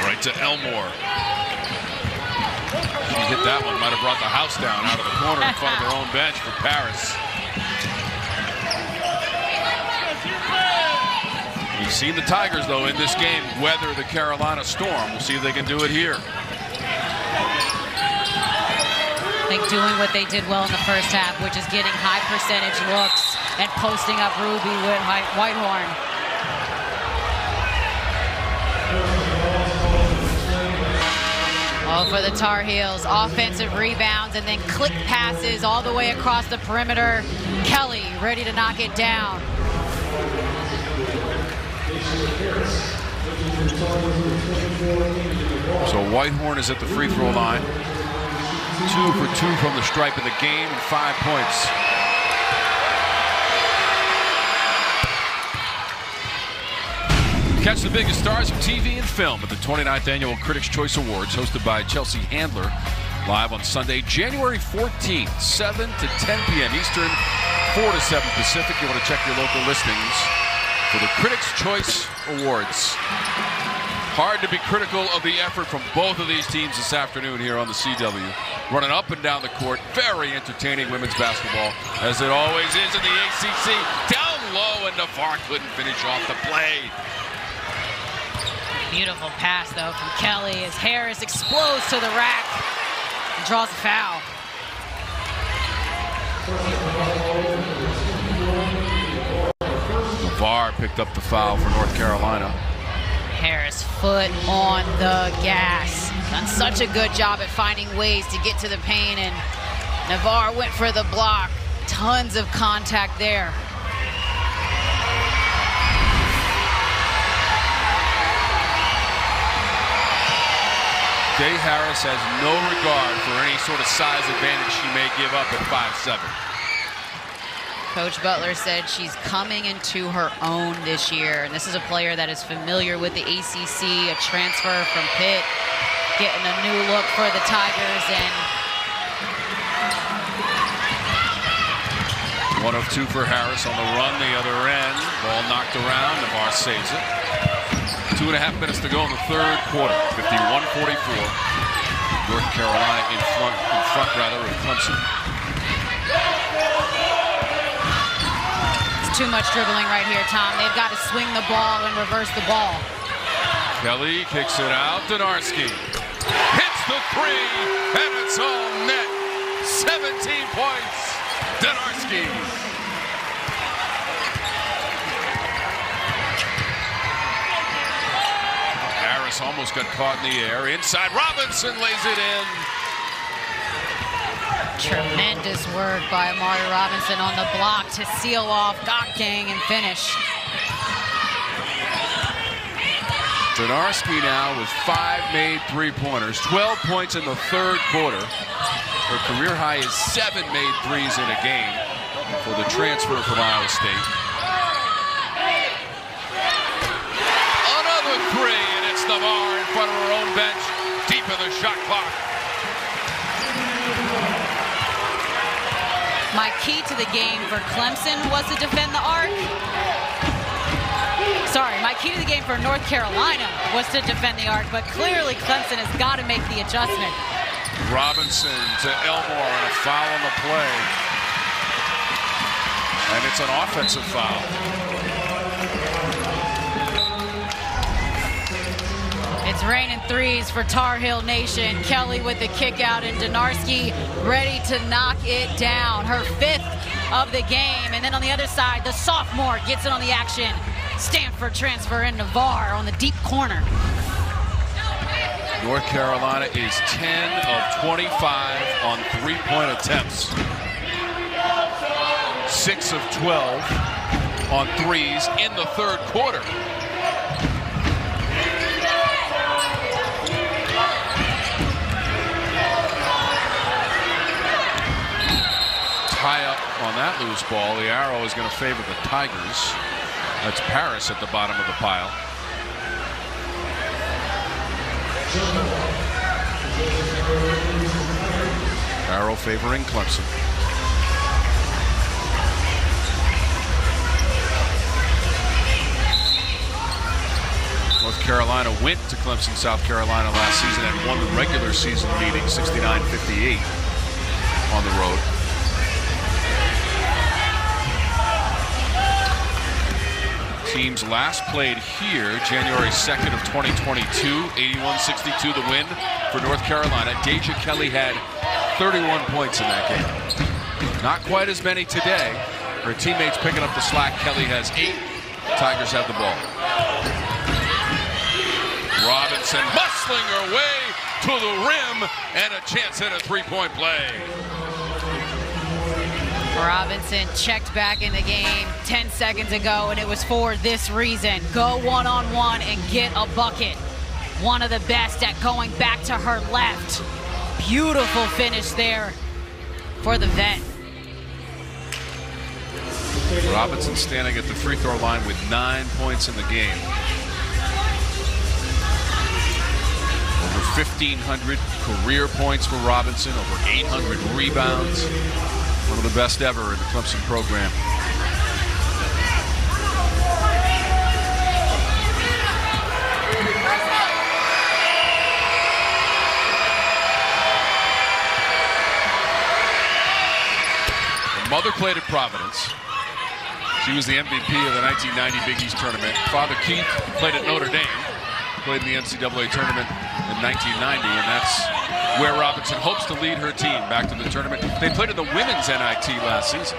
Right to Elmore. She hit that one, might have brought the house down out of the corner in front of their own bench for Paris. We've seen the Tigers, though, in this game weather the Carolina storm. We'll see if they can do it here. I think doing what they did well in the first half, which is getting high percentage looks and posting up Ruby with Whitehorn. Oh, for the Tar Heels, offensive rebounds and then click passes all the way across the perimeter. Kelly ready to knock it down. So Whitehorn is at the free throw line. 2 for 2 from the stripe in the game and 5 points. Catch the biggest stars of TV and film at the 29th Annual Critics' Choice Awards, hosted by Chelsea Handler, live on Sunday, January 14th, 7 to 10 p.m. Eastern, 4 to 7 Pacific. You want to check your local listings for the Critics' Choice Awards. Hard to be critical of the effort from both of these teams this afternoon here on the CW. Running up and down the court. Very entertaining women's basketball, as it always is in the ACC. Down low, and Navarre couldn't finish off the play. Beautiful pass, though, from Kelly as Harris explodes to the rack and draws a foul. Navarre picked up the foul for North Carolina. Harris foot on the gas. Done such a good job at finding ways to get to the paint, and Navarre went for the block. Tons of contact there. Day Harris has no regard for any sort of size advantage she may give up at 5'7". Coach Butler said she's coming into her own this year, and this is a player that is familiar with the ACC, a transfer from Pitt, getting a new look for the Tigers. And 1 of 2 for Harris on the run, the other end. Ball knocked around. Navarre saves it. 2.5 minutes to go in the third quarter. 51-44. North Carolina in front of Clemson. Too much dribbling right here, Tom. They've got to swing the ball and reverse the ball. Kelly kicks it out. Donarski hits the 3, and it's all net. 17 points. Donarski. Harris almost got caught in the air. Inside, Robinson lays it in. Tremendous work by Amari Robinson on the block to seal off Gokgang and finish. Donarski now with 5 made three-pointers, 12 points in the third quarter. Her career high is 7 made threes in a game for the transfer from Iowa State. Another 3, and it's Navarre in front of her own bench, deep in the shot clock. My key to the game for Clemson was to defend the arc. Sorry, my key to the game for North Carolina was to defend the arc, but clearly Clemson has got to make the adjustment. Robinson to Elmore, and a foul on the play. And it's an offensive foul. It's raining threes for Tar Heel Nation. Kelly with the kick out, and Donarski ready to knock it down. Her 5th of the game. And then on the other side, the sophomore gets it on the action. Stanford transfer in Navarre on the deep corner. North Carolina is 10 of 25 on 3-point attempts. 6 of 12 on threes in the third quarter. Tie up on that loose ball. The arrow is going to favor the Tigers. That's Paris at the bottom of the pile. Arrow favoring Clemson. North Carolina went to Clemson, South Carolina last season and won the regular season meeting 69-58 on the road. Teams last played here January 2nd of 2022, 81-62 the win for North Carolina. Deja Kelly had 31 points in that game. Not quite as many today. Her teammates picking up the slack. Kelly has 8. Tigers have the ball. Robinson muscling her way to the rim and a chance at a three-point play. Robinson checked back in the game 10 seconds ago, and it was for this reason. Go one-on-one and get a bucket. One of the best at going back to her left. Beautiful finish there for the vet. Robinson standing at the free throw line with 9 points in the game. Over 1,500 career points for Robinson, over 800 rebounds. One of the best ever in the Clemson program. Her mother played at Providence. She was the MVP of the 1990 Big East tournament. Father Keith played at Notre Dame. Played in the NCAA tournament in 1990, and that's where Robinson hopes to lead her team back to the tournament. They played in the women's NIT last season.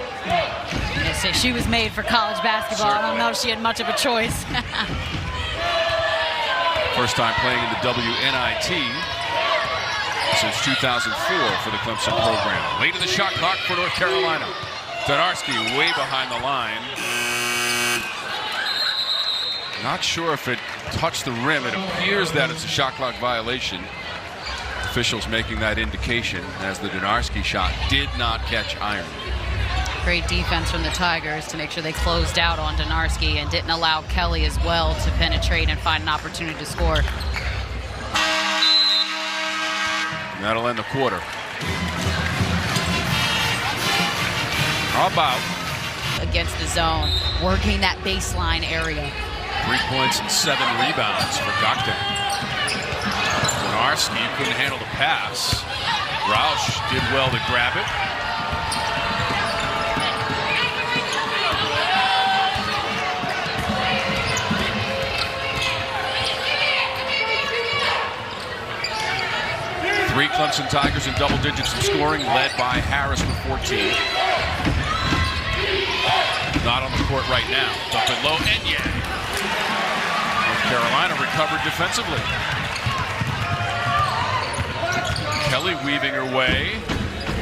They say she was made for college basketball. Certainly. I don't know if she had much of a choice. First time playing in the WNIT since 2004 for the Clemson program. Late in the shot clock for North Carolina. Donarski way behind the line. Not sure if it touched the rim. It appears that it's a shot clock violation. Officials making that indication as the Donarski shot did not catch iron. Great defense from the Tigers to make sure they closed out on Donarski and didn't allow Kelly as well to penetrate and find an opportunity to score. And that'll end the quarter. How about against the zone, working that baseline area. 3 points and 7 rebounds for Gokden. Donarski couldn't handle the pass. Roush did well to grab it. Three Clemson Tigers in double digits in scoring, led by Harris with 14. Not on the court right now. Dump it low, and North Carolina recovered defensively. Kelly weaving her way.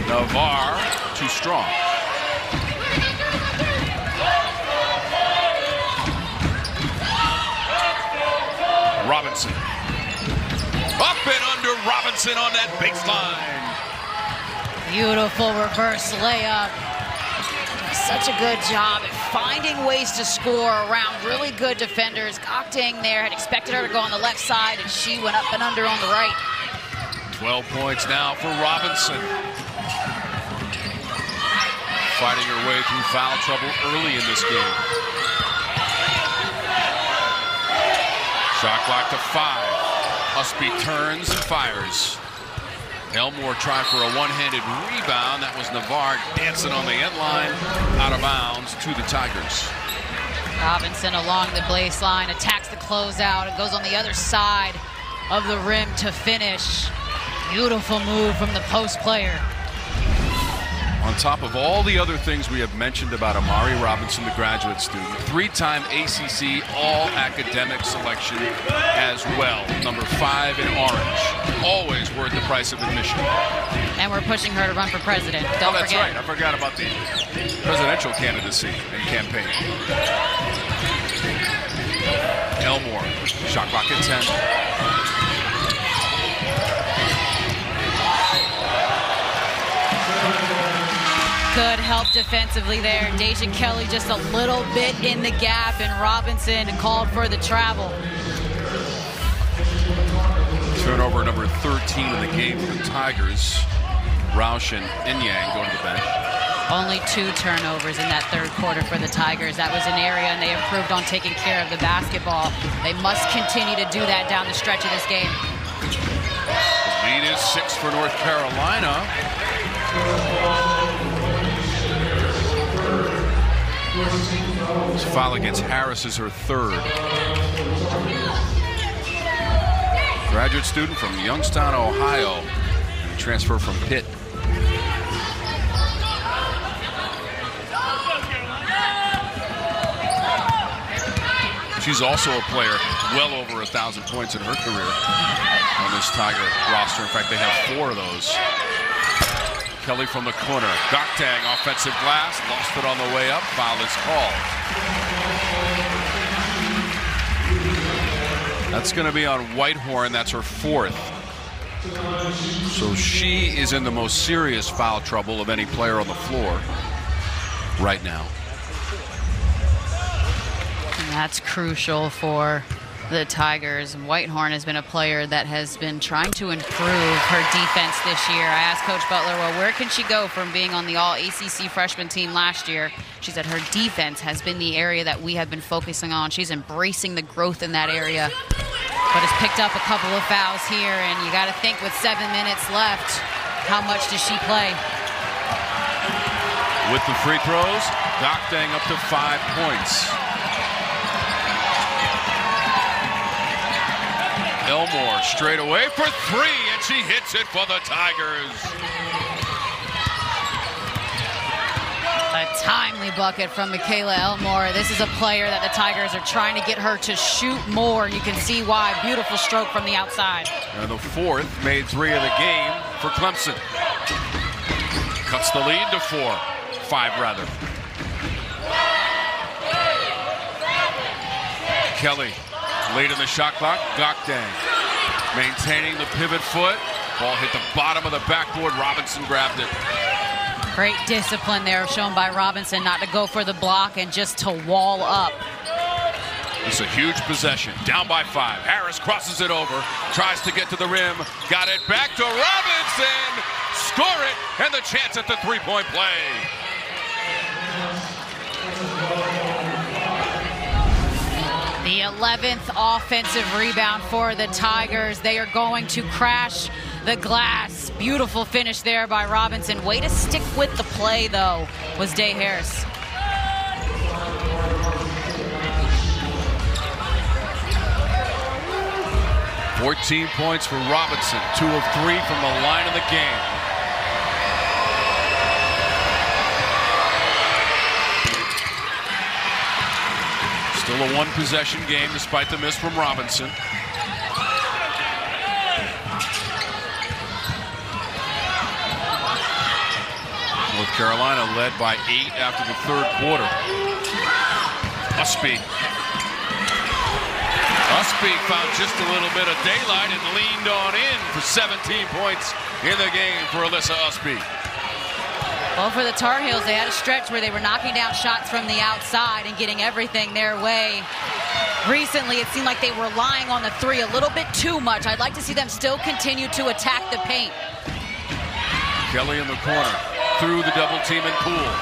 Navarre too strong. Robinson. Up and under Robinson on that baseline. Beautiful reverse layup. Such a good job at finding ways to score around really good defenders. Gokden there had expected her to go on the left side, and she went up and under on the right. 12 points now for Robinson. Fighting her way through foul trouble early in this game. Shot clock to 5. Utsby turns and fires. Elmore tried for a one-handed rebound. That was Navarre dancing on the end line, out of bounds to the Tigers. Robinson along the baseline, attacks the closeout, and goes on the other side of the rim to finish. Beautiful move from the post player. On top of all the other things we have mentioned about Amari Robinson, the graduate student, 3-time ACC all-academic selection as well. Number 5 in orange. Always worth the price of admission. And we're pushing her to run for president. Don't that's forget. Right. I forgot about the presidential candidacy and campaign. Elmore, shot clock at 10. Good help defensively there. Deja Kelly just a little bit in the gap, and Robinson called for the travel. Turnover number 13 in the game for the Tigers. Roush and Inyang going to the bench. Only 2 turnovers in that third quarter for the Tigers. That was an area, and they improved on taking care of the basketball. They must continue to do that down the stretch of this game. The lead is 6 for North Carolina. This foul against Harris is her third. Graduate student from Youngstown, Ohio, and a transfer from Pitt. She's also a player well over 1,000 points in her career on this Tiger roster. In fact, they have 4 of those. Kelly from the corner. Goktang, offensive glass. Lost it on the way up. Foul is called. That's going to be on Whitehorn. That's her 4th. So she is in the most serious foul trouble of any player on the floor right now. And that's crucial for the Tigers. And Whitehorn has been a player that has been trying to improve her defense this year. I asked Coach Butler, well, where can she go from being on the All-ACC freshman team last year? She said her defense has been the area that we have been focusing on. She's embracing the growth in that area, but has picked up a couple of fouls here, and you got to think with 7 minutes left, how much does she play? With the free throws, Goktang up to 5 points. Elmore straight away for 3, and she hits it for the Tigers. A timely bucket from Michaela Elmore. This is a player that the Tigers are trying to get her to shoot more. You can see why. Beautiful stroke from the outside. And the 4th made 3 of the game for Clemson. Cuts the lead to 5 rather. Kelly. Late in the shot clock, Goktang maintaining the pivot foot. Ball hit the bottom of the backboard. Robinson grabbed it. Great discipline there shown by Robinson not to go for the block and just to wall up. It's a huge possession. Down by 5. Harris crosses it over. Tries to get to the rim. Got it back to Robinson. Score it. And the chance at the 3-point play. The 11th offensive rebound for the Tigers. They are going to crash the glass. Beautiful finish there by Robinson. Way to stick with the play, though, was Day Harris. "14 points for Robinson. 2 of 3 from the line of the game. Still a 1-possession game despite the miss from Robinson. North Carolina led by 8 after the 3rd quarter. Utsby found just a little bit of daylight and leaned on in for 17 points in the game for Alyssa Utsby. Well, for the Tar Heels, they had a stretch where they were knocking down shots from the outside and getting everything their way. Recently, it seemed like they were relying on the 3 a little bit too much. I'd like to see them still continue to attack the paint. Kelly in the corner, through the double team and Poole.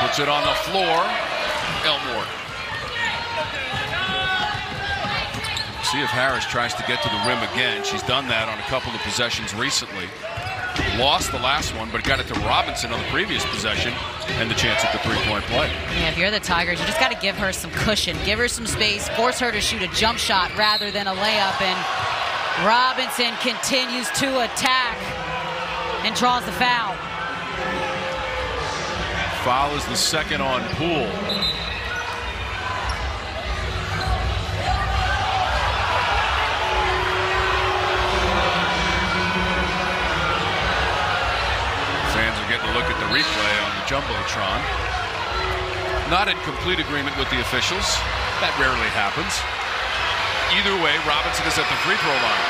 Puts it on the floor, Elmore. See if Harris tries to get to the rim again. She's done that on a couple of possessions recently. Lost the last one, but got it to Robinson on the previous possession, and the chance at the 3-point play. Yeah, if you're the Tigers, you just got to give her some cushion, give her some space, force her to shoot a jump shot rather than a layup, and Robinson continues to attack and draws the foul. Foul is the 2nd on Poole. Getting a look at the replay on the Jumbotron. Not in complete agreement with the officials. That rarely happens. Either way, Robinson is at the free throw line.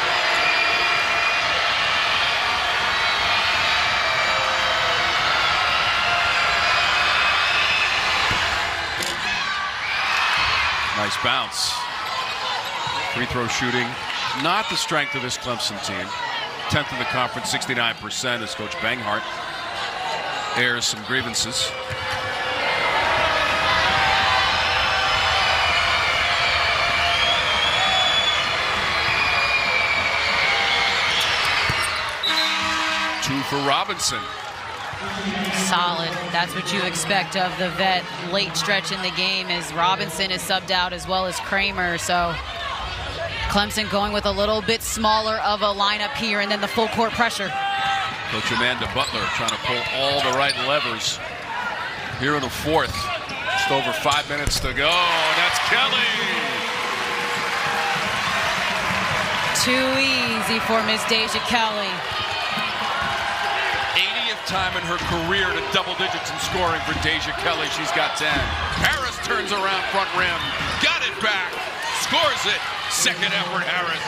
Nice bounce. Free throw shooting, not the strength of this Clemson team. 10th in the conference, 69% as Coach Banghart airs some grievances. Two for Robinson. Solid. That's what you expect of the vet. Late stretch in the game as Robinson is subbed out as well as Kramer. So Clemson going with a little bit smaller of a lineup here, and then the full court pressure. Coach Amanda Butler trying to pull all the right levers here in the fourth. Just over 5 minutes to go. That's Kelly. Too easy for Miss Deja Kelly. 80th time in her career to double digits in scoring for Deja Kelly. She's got 10. Harris turns around front rim. Got it back. Scores it. Second effort, Harris.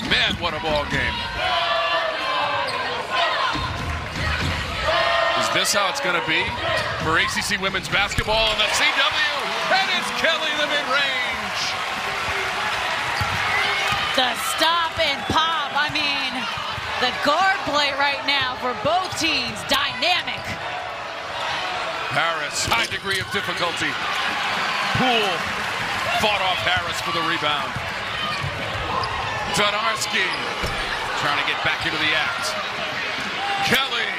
Man, what a ball game. Is this how it's going to be for ACC women's basketball in the CW? And it's Kelly, the mid-range. The stop and pop. I mean, the guard play right now for both teams, dynamic. Harris, high degree of difficulty. Poole fought off Harris for the rebound. Donarski trying to get back into the act. Kelly.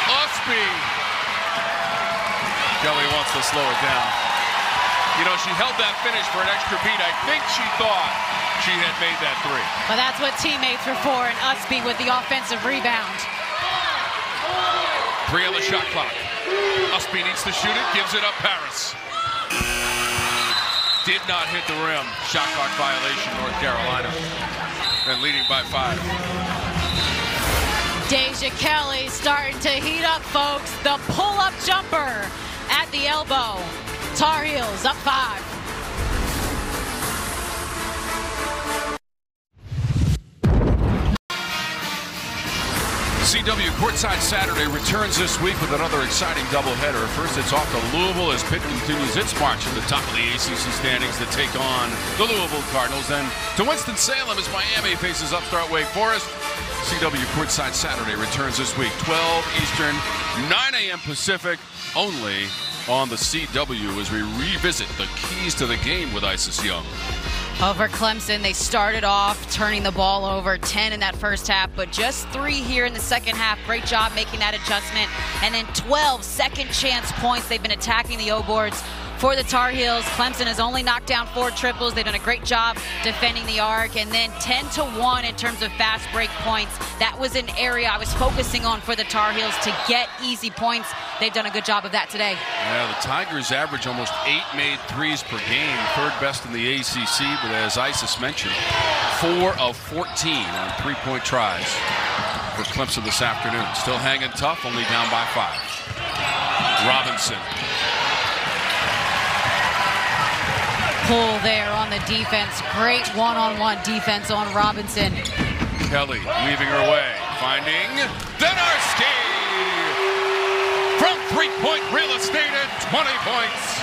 Utsby. Kelly wants to slow it down. You know, she held that finish for an extra beat. I think she thought she had made that three. Well, that's what teammates were for, and Utsby with the offensive rebound. 3 on the shot clock. Utsby needs to shoot it, gives it up Harris. Did not hit the rim. Shot clock violation, North Carolina. And leading by 5. Deja Kelly starting to heat up, folks. The pull-up jumper at the elbow. Tar Heels up 5. CW Courtside Saturday returns this week with another exciting doubleheader. First, it's off to Louisville as Pitt continues its march to the top of the ACC standings to take on the Louisville Cardinals. Then to Winston-Salem as Miami faces upstart Wake Forest. CW Courtside Saturday returns this week, 12 Eastern, 9 a.m. Pacific, only on the CW as we revisit the keys to the game with Isis Young. Over Clemson, they started off turning the ball over, 10 in that first half, but just 3 here in the second half. Great job making that adjustment. And then 12 second chance points. They've been attacking the O-boards for the Tar Heels. Clemson has only knocked down 4 triples. They've done a great job defending the arc. And then 10-1 in terms of fast break points. That was an area I was focusing on for the Tar Heels to get easy points. They've done a good job of that today. Yeah, the Tigers average almost 8 made threes per game, 3rd best in the ACC, but as Isis mentioned, 4 of 14 on 3-point tries for Clemson this afternoon. Still hanging tough, only down by 5. Robinson. Pull there on the defense. Great one-on-one defense on Robinson. Kelly weaving her way, finding Donarski from 3-point real estate at 20 points.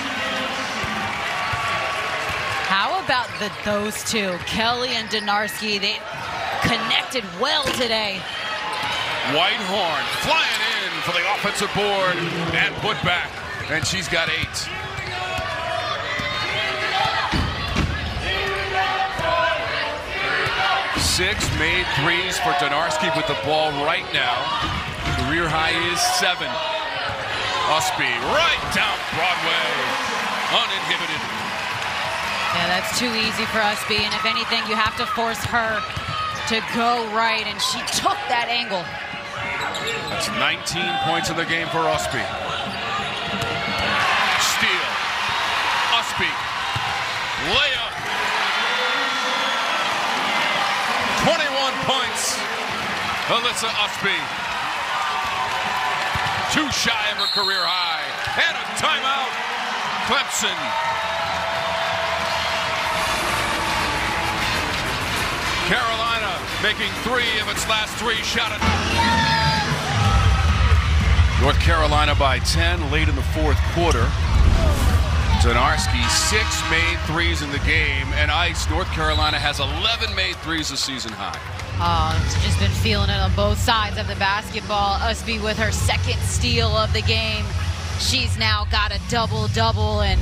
How about those two, Kelly and Donarski? They connected well today. Whitehorn flying in for the offensive board and put back, and she's got 8. 6 made threes for Donarski with the ball right now. Career high is 7. Utsby right down Broadway, uninhibited. Yeah, that's too easy for Utsby, and if anything, you have to force her to go right, and she took that angle. That's 19 points in the game for Utsby. Steal. Utsby. Layup. 21 points. Alyssa Utsby. 2 shy of her career high. And a timeout. Clemson. Carolina making 3 of its last 3 shot at North Carolina by 10 late in the 4th quarter. Donarski 6 made threes in the game, and North Carolina has 11 made threes this season high. Oh, just been feeling it on both sides of the basketball. Utsby with her 2nd steal of the game. She's now got a double-double, and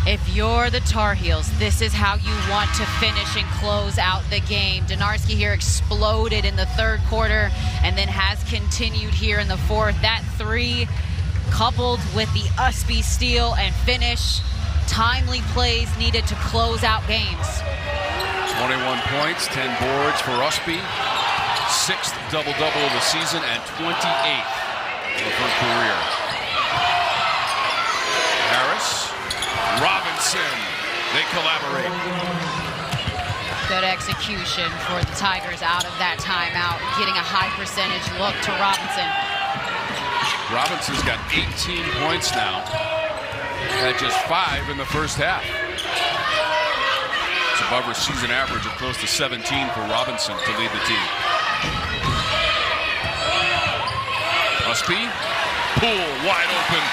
If you're the Tar Heels, this is how you want to finish and close out the game. Donarski here exploded in the third quarter and then has continued here in the fourth. That three coupled with the Utsby steal and finish. Timely plays needed to close out games. 21 points, 10 boards for Utsby. 6th double-double of the season and 28th of her career. Harris, Robinson, they collaborate. Good execution for the Tigers out of that timeout, getting a high percentage look to Robinson. Robinson's got 18 points now. Had just 5 in the first half. It's above her season average of close to 17 for Robinson to lead the team. Utsby, Poole wide open.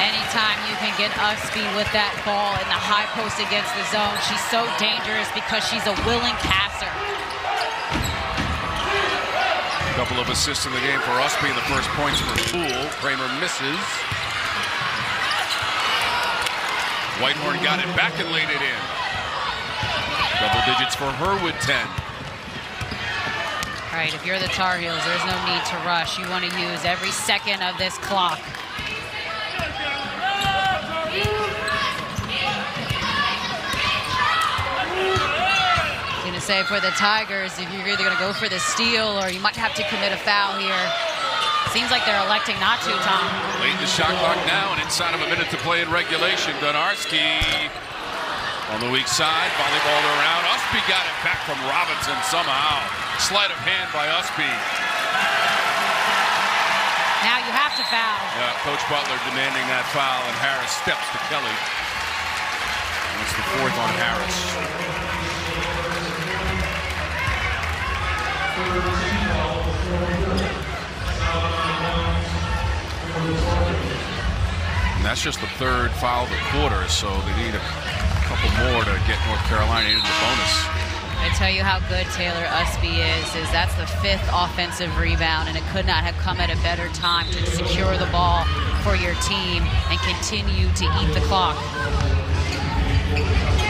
Anytime you can get Utsby with that ball in the high post against the zone, she's so dangerous because she's a willing passer. A couple of assists in the game for Utsby. The first points for Poole. Kramer misses. Whitehorn got it back and laid it in. Double digits for her with 10. All right, if you're the Tar Heels, there's no need to rush. You want to use every second of this clock. Say for the Tigers, if you're either going to go for the steal or you might have to commit a foul here. Seems like they're electing not to, Tom. Late in the shot clock now, and inside of a minute to play in regulation. Donarski on the weak side, volleyballed around. Utsby got it back from Robinson somehow. Sleight of hand by Utsby. Now you have to foul. Yeah, Coach Butler demanding that foul, and Harris steps to Kelly. And it's the 4th on Harris. And that's just the 3rd foul of the quarter, so they need a couple more to get North Carolina into the bonus. I tell you how good Taylor Utsby is that's the 5th offensive rebound, and it could not have come at a better time to secure the ball for your team and continue to eat the clock.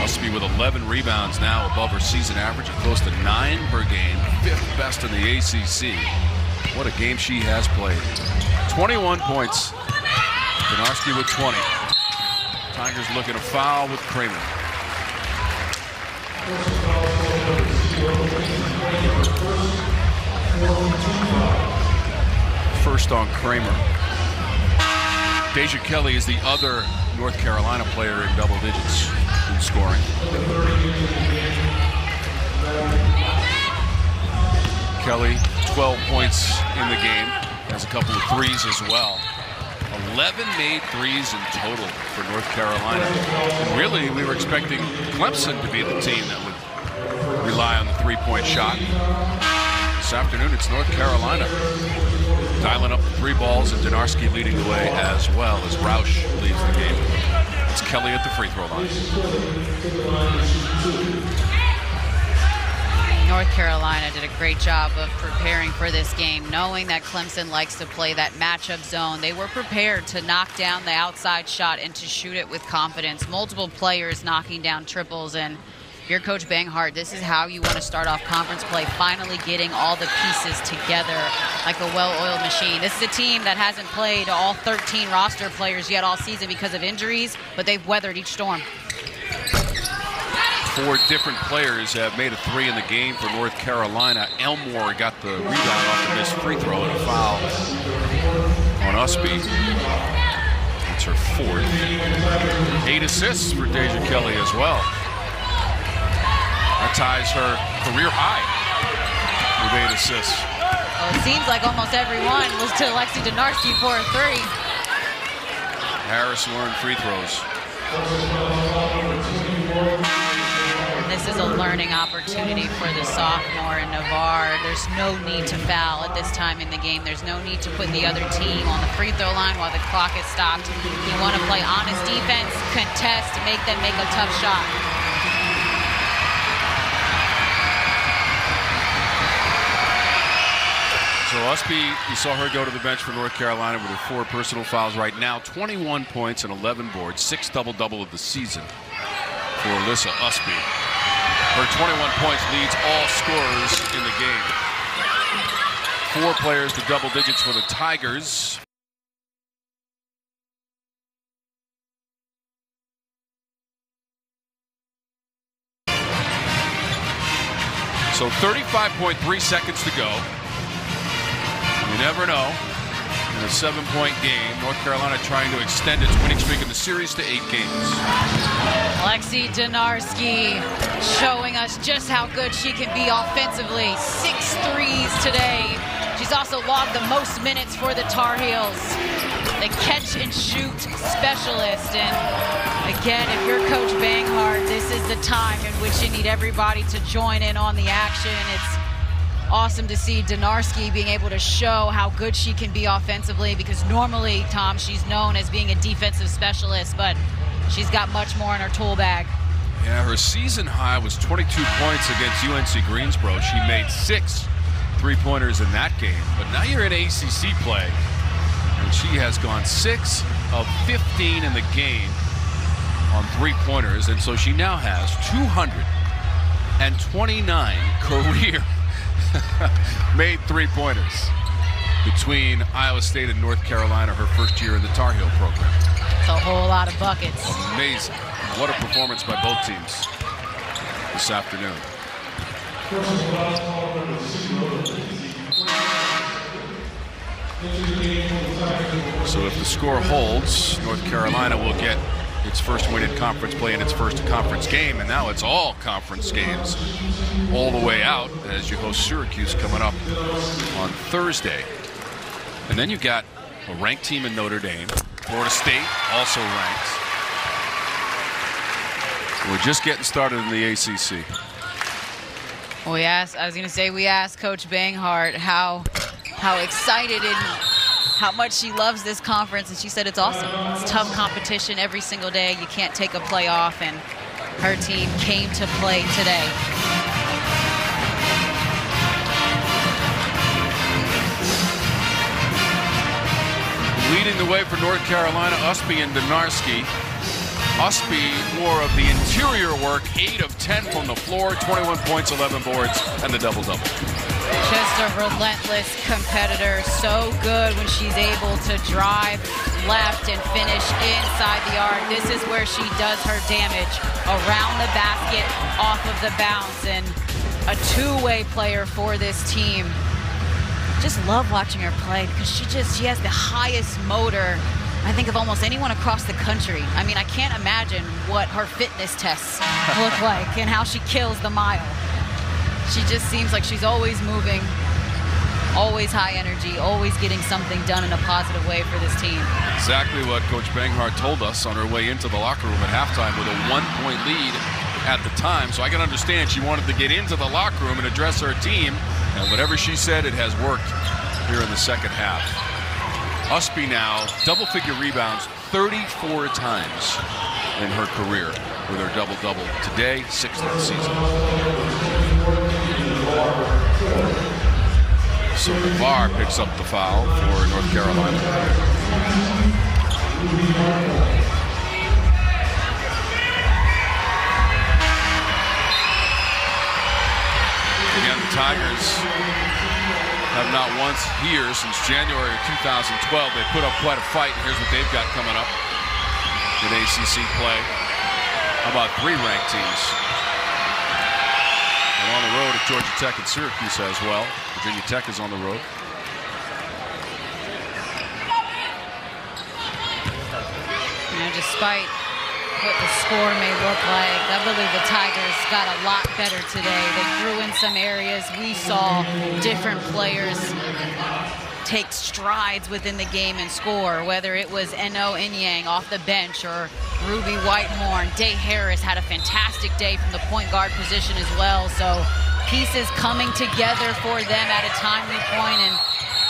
Utsby with 11 rebounds now, above her season average of close to 9 per game, 5th best in the ACC. What a game she has played. 21 points. Donarski with 20. Tigers looking to foul with Kramer. First on Kramer. Deja Kelly is the other North Carolina player in double digits in scoring. Kelly, 12 points in the game, has a couple of threes as well. 11 made threes in total for North Carolina. And really, we were expecting Clemson to be the team that would rely on the three-point shot. This afternoon, it's North Carolina dialing up the 3 balls, and Donarski leading the way as well as Roush leads the game. It's Kelly at the free throw line. North Carolina did a great job of preparing for this game, knowing that Clemson likes to play that matchup zone. They were prepared to knock down the outside shot and to shoot it with confidence. Multiple players knocking down triples, and if you're Coach Banghart, this is how you want to start off conference play, finally getting all the pieces together like a well-oiled machine. This is a team that hasn't played all 13 roster players yet all season because of injuries, but they've weathered each storm. 4 different players have made a 3 in the game for North Carolina. Elmore got the rebound off the missed free throw and a foul on Utsby. It's her 4th. 8 assists for Deja Kelly as well. That ties her career high with 8 assists. Well, it seems like almost everyone was to Lexi Donarski for a 3. Harris learned free throws. This is a learning opportunity for the sophomore in Navarre. There's no need to foul at this time in the game. There's no need to put the other team on the free throw line while the clock is stopped. You want to play honest defense, contest, make them make a tough shot. So Utsby, you saw her go to the bench for North Carolina with her 4 personal fouls right now. 21 points and 11 boards, 6 double-double of the season for Alyssa Utsby. Her 21 points leads all scorers in the game. 4 players to double digits for the Tigers. So 35.3 seconds to go. You never know. In a 7-point game, North Carolina trying to extend its winning streak in the series to 8 games. Lexi Donarski showing us just how good she can be offensively. 6 threes today. She's also logged the most minutes for the Tar Heels. The catch and shoot specialist. And again, if you're Coach Banghart, this is the time in which you need everybody to join in on the action. It's awesome to see Donarski being able to show how good she can be offensively, because normally, Tom, she's known as being a defensive specialist, but she's got much more in her tool bag. Yeah, her season high was 22 points against UNC Greensboro. She made 6 3-pointers in that game, but now you're in ACC play, and she has gone 6 of 15 in the game on 3-pointers, and so she now has 229 career made 3-pointers between Iowa State and North Carolina, her first year in the Tar Heel program. It's a whole lot of buckets. Amazing. What a performance by both teams this afternoon. So if the score holds, North Carolina will get its first win in conference play in its first conference game, and now it's all conference games all the way out as you host Syracuse coming up on Thursday. And then you've got a ranked team in Notre Dame. Florida State also ranked. We're just getting started in the ACC. Well, we asked Coach Banghart how excited and how much she loves this conference, and she said it's awesome. It's tough competition every single day. You can't take a play off, and her team came to play today. Leading the way for North Carolina, Utsby and Donarski. Utsby more of the interior work, 8 of 10 from the floor, 21 points, 11 boards, and the double-double. Just a relentless competitor. So good when she's able to drive left and finish inside the arc. This is where she does her damage, around the basket, off of the bounce, and a two-way player for this team. Just love watching her play because she has the highest motor, I think, of almost anyone across the country. I mean, I can't imagine what her fitness tests look like and how she kills the mile. She just seems like she's always moving, always high energy, always getting something done in a positive way for this team. Exactly what Coach Banghart told us on her way into the locker room at halftime with a 1-point lead at the time. So I can understand she wanted to get into the locker room and address her team. And whatever she said, it has worked here in the second half. Utsby now double-figure rebounds 34 times in her career with her double-double. Today, 6th of the season. So Navarre picks up the foul for North Carolina. Again, the Tigers have not once here since January of 2012. They put up quite a fight, and here's what they've got coming up in ACC play. How about 3 ranked teams? And on the road at Georgia Tech and Syracuse as well. Virginia Tech is on the road. Despite what the score may look like, I believe the Tigers got a lot better today. They grew in some areas. We saw different players take strides within the game and score, whether it was Eno Inyang off the bench or Ruby Whitehorn. Day Harris had a fantastic day from the point guard position as well. So pieces coming together for them at a timely point, and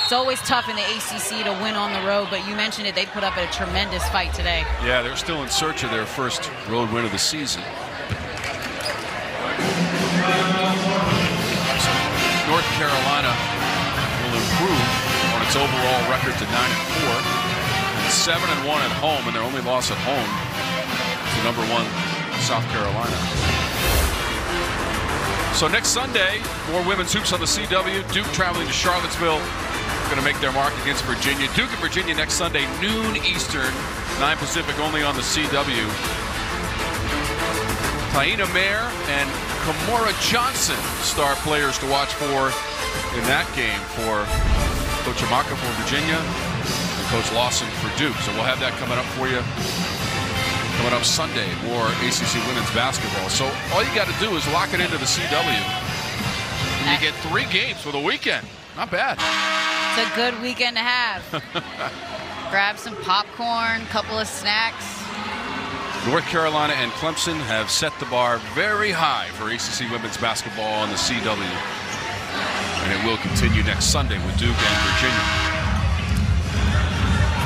it's always tough in the ACC to win on the road, but you mentioned it, they put up a tremendous fight today. Yeah, they're still in search of their first road win of the season. So North Carolina will will improve on its overall record to 9-4 and 7-1 at home, and their only loss at home to #1 South Carolina. So next Sunday, more women's hoops on the CW. Duke traveling to Charlottesville, going to make their mark against Virginia. Duke and Virginia next Sunday, noon Eastern, 9 Pacific, only on the CW. Taina Mayer and Kamora Johnson, star players to watch for in that game for Coach Amaka for Virginia and Coach Lawson for Duke. So we'll have that coming up for you. Coming up Sunday, more ACC women's basketball. So all you got to do is lock it into the CW. And you get 3 games for the weekend. Not bad. It's a good weekend to have. Grab some popcorn, couple of snacks. North Carolina and Clemson have set the bar very high for ACC women's basketball on the CW. And it will continue next Sunday with Duke and Virginia.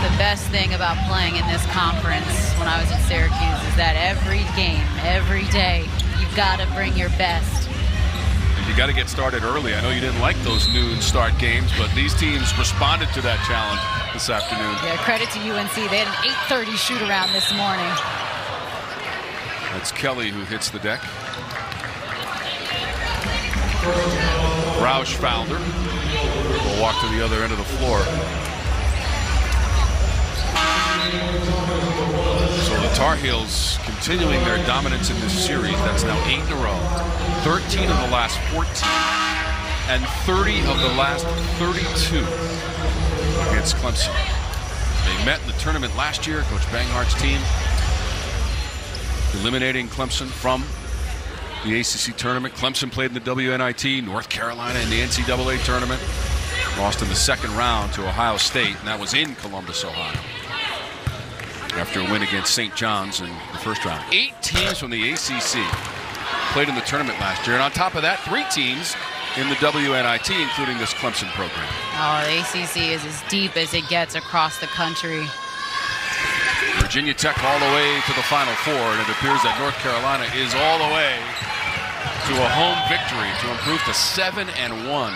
The best thing about playing in this conference when I was at Syracuse is that every game, every day, you've got to bring your best. And you got to get started early. I know you didn't like those noon start games, but these teams responded to that challenge this afternoon. Yeah, credit to UNC. They had an 8:30 shoot around this morning. That's Kelly who hits the deck. Roush fouled her. We'll walk to the other end of the floor. So the Tar Heels continuing their dominance in this series. That's now 8 in a row. 13 of the last 14. And 30 of the last 32 against Clemson. They met in the tournament last year, Coach Banghart's team, eliminating Clemson from the ACC tournament. Clemson played in the WNIT, North Carolina in the NCAA tournament. Lost in the second round to Ohio State, and that was in Columbus, Ohio, after a win against St. John's in the first round. 8 teams from the ACC played in the tournament last year, and on top of that, 3 teams in the WNIT, including this Clemson program. Oh, the ACC is as deep as it gets across the country. Virginia Tech all the way to the Final Four, and it appears that North Carolina is all the way to a home victory to improve to 7-1 on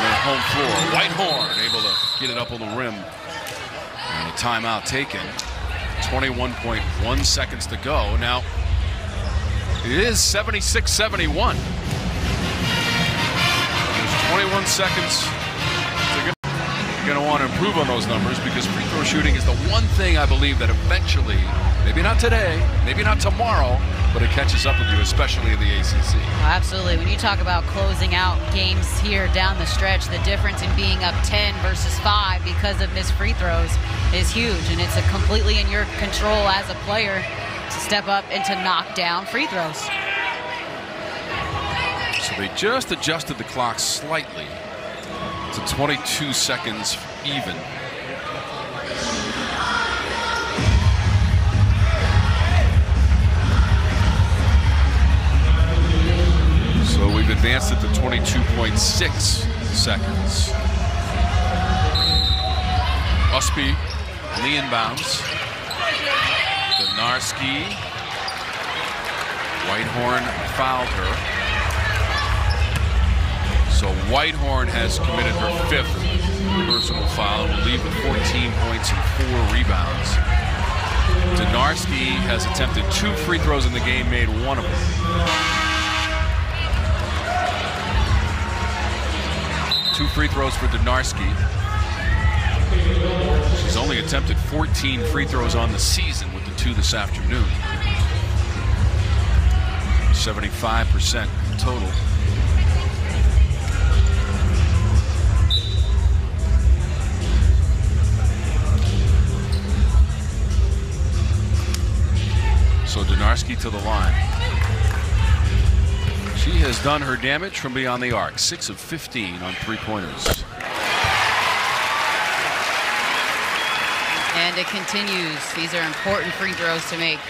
their home floor. Whitehorn able to get it up on the rim, and a timeout taken. 21.1 seconds to go. Now, it is 76-71. There's 21 seconds to go. You're going to want to improve on those numbers because free throw shooting is the one thing I believe that eventually, maybe not today, maybe not tomorrow, but it catches up with you, especially in the ACC. Oh, absolutely. When you talk about closing out games here down the stretch, the difference in being up 10 versus 5 because of missed free throws is huge, and it's completely in your control as a player to step up and to knock down free throws. So they just adjusted the clock slightly to 22 seconds even. So we've advanced it to 22.6 seconds. Utsby on the inbounds. Donarski. Whitehorn fouled her. So Whitehorn has committed her 5th personal foul and will leave with 14 points and 4 rebounds. Donarski has attempted 2 free throws in the game, made 1 of them. Two free throws for Donarski. She's only attempted 14 free throws on the season with the 2 this afternoon. 75% total. So Donarski to the line. She has done her damage from beyond the arc. 6 of 15 on 3-pointers. And it continues. These are important free throws to make.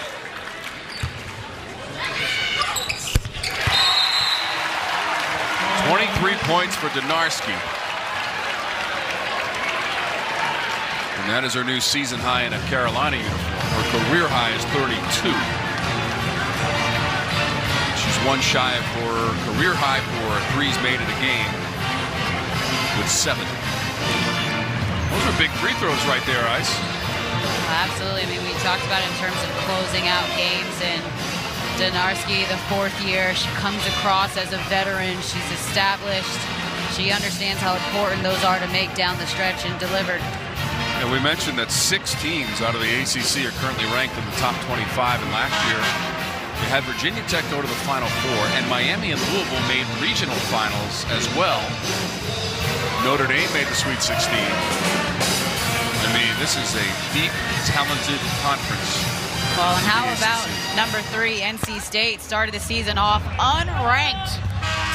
Points for Donarski. And that is her new season high in a Carolina uniform. Her career high is 32. She's 1 shy of her career high for threes made in a game. with 7. Those are big free throws right there, Ice. Absolutely. I mean, we talked about it in terms of closing out games, and Donarski, the 4th year, she comes across as a veteran. She's established. She understands how important those are to make down the stretch and delivered. And we mentioned that 6 teams out of the ACC are currently ranked in the top 25, and last year we had Virginia Tech go to the Final Four, and Miami and Louisville made regional finals as well. Notre Dame made the Sweet 16. I mean, this is a deep, talented conference. Well, and how about number 3, NC State, started the season off unranked,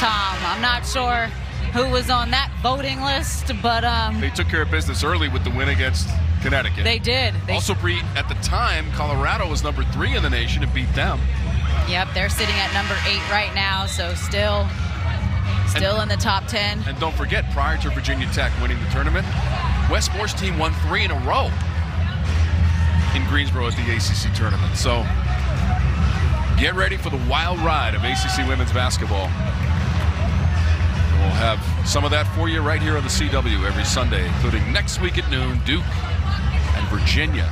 Tom. I'm not sure who was on that voting list, but they took care of business early with the win against Connecticut. They did. Also, at the time, Colorado was number 3 in the nation and beat them. Yep, they're sitting at number 8 right now, so still in the top 10. And don't forget, prior to Virginia Tech winning the tournament, West Moore's team won 3 in a row in Greensboro at the ACC tournament. So get ready for the wild ride of ACC women's basketball. We'll have some of that for you right here on the CW every Sunday, including next week at noon, Duke and Virginia.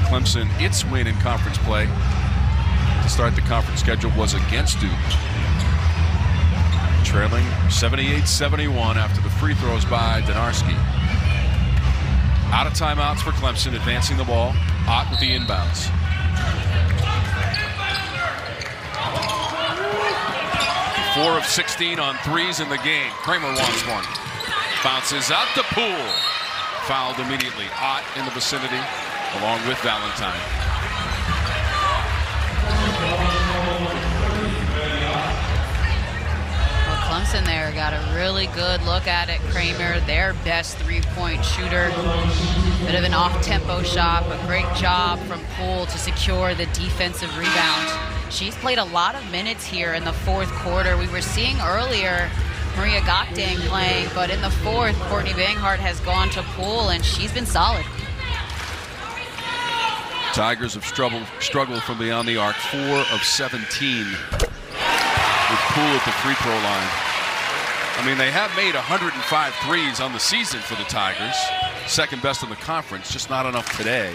Clemson, its win in conference play to start the conference schedule was against Duke, trailing 78-71 after the free throws by Donarski. Out of timeouts for Clemson, advancing the ball. Ott with the inbounds. Four of 16 on threes in the game. Kramer wants one. Bounces out the pool. Fouled immediately. Ott in the vicinity, along with Valentine. Well, Clemson there got a really good look at it. Kramer, their best 3-point shooter. Bit of an off-tempo shot, but great job from Poole to secure the defensive rebound. She's played a lot of minutes here in the 4th quarter. We were seeing earlier Maria Gokding playing, but in the 4th, Courtney Banghart has gone to Poole, and she's been solid. Tigers have struggled from beyond the arc. 4 of 17 with Poole at the free throw line. I mean, they have made 105 threes on the season for the Tigers. Second best in the conference, just not enough today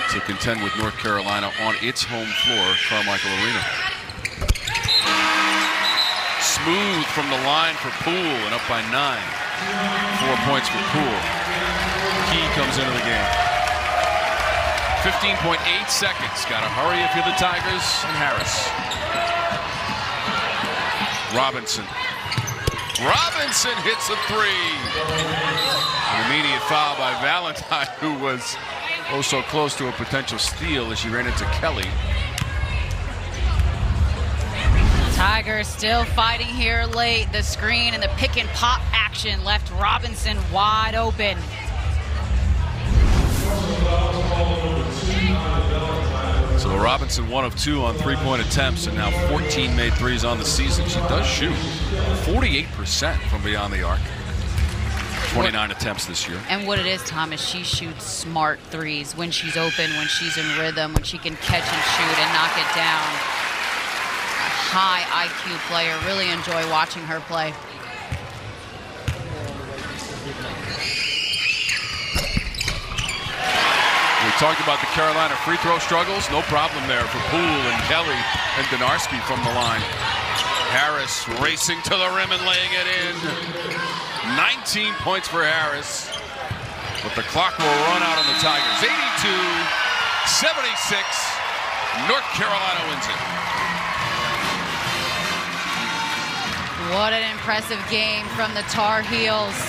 to contend with North Carolina on its home floor, Carmichael Arena. Smooth from the line for Poole and up by 9. 4 points for Poole. Key comes into the game. 15.8 seconds. Got to hurry if you're the Tigers. And Harris. Robinson hits a 3. An immediate foul by Valentine, who was oh so close to a potential steal as she ran into Kelly. Tigers still fighting here late. The screen and the pick and pop action left Robinson wide open. So Robinson 1 of 2 on 3-point attempts, and now 14 made threes on the season. She does shoot 48% from beyond the arc. 29 attempts this year. And what it is, Tom, is she shoots smart threes when she's open, when she's in rhythm, when she can catch and shoot and knock it down. A high IQ player. Really enjoy watching her play. We talked about the Carolina free throw struggles. No problem there for Poole and Kelly and Donarski from the line. Harris racing to the rim and laying it in. 19 points for Harris. But the clock will run out on the Tigers. 82-76. North Carolina wins it. What an impressive game from the Tar Heels.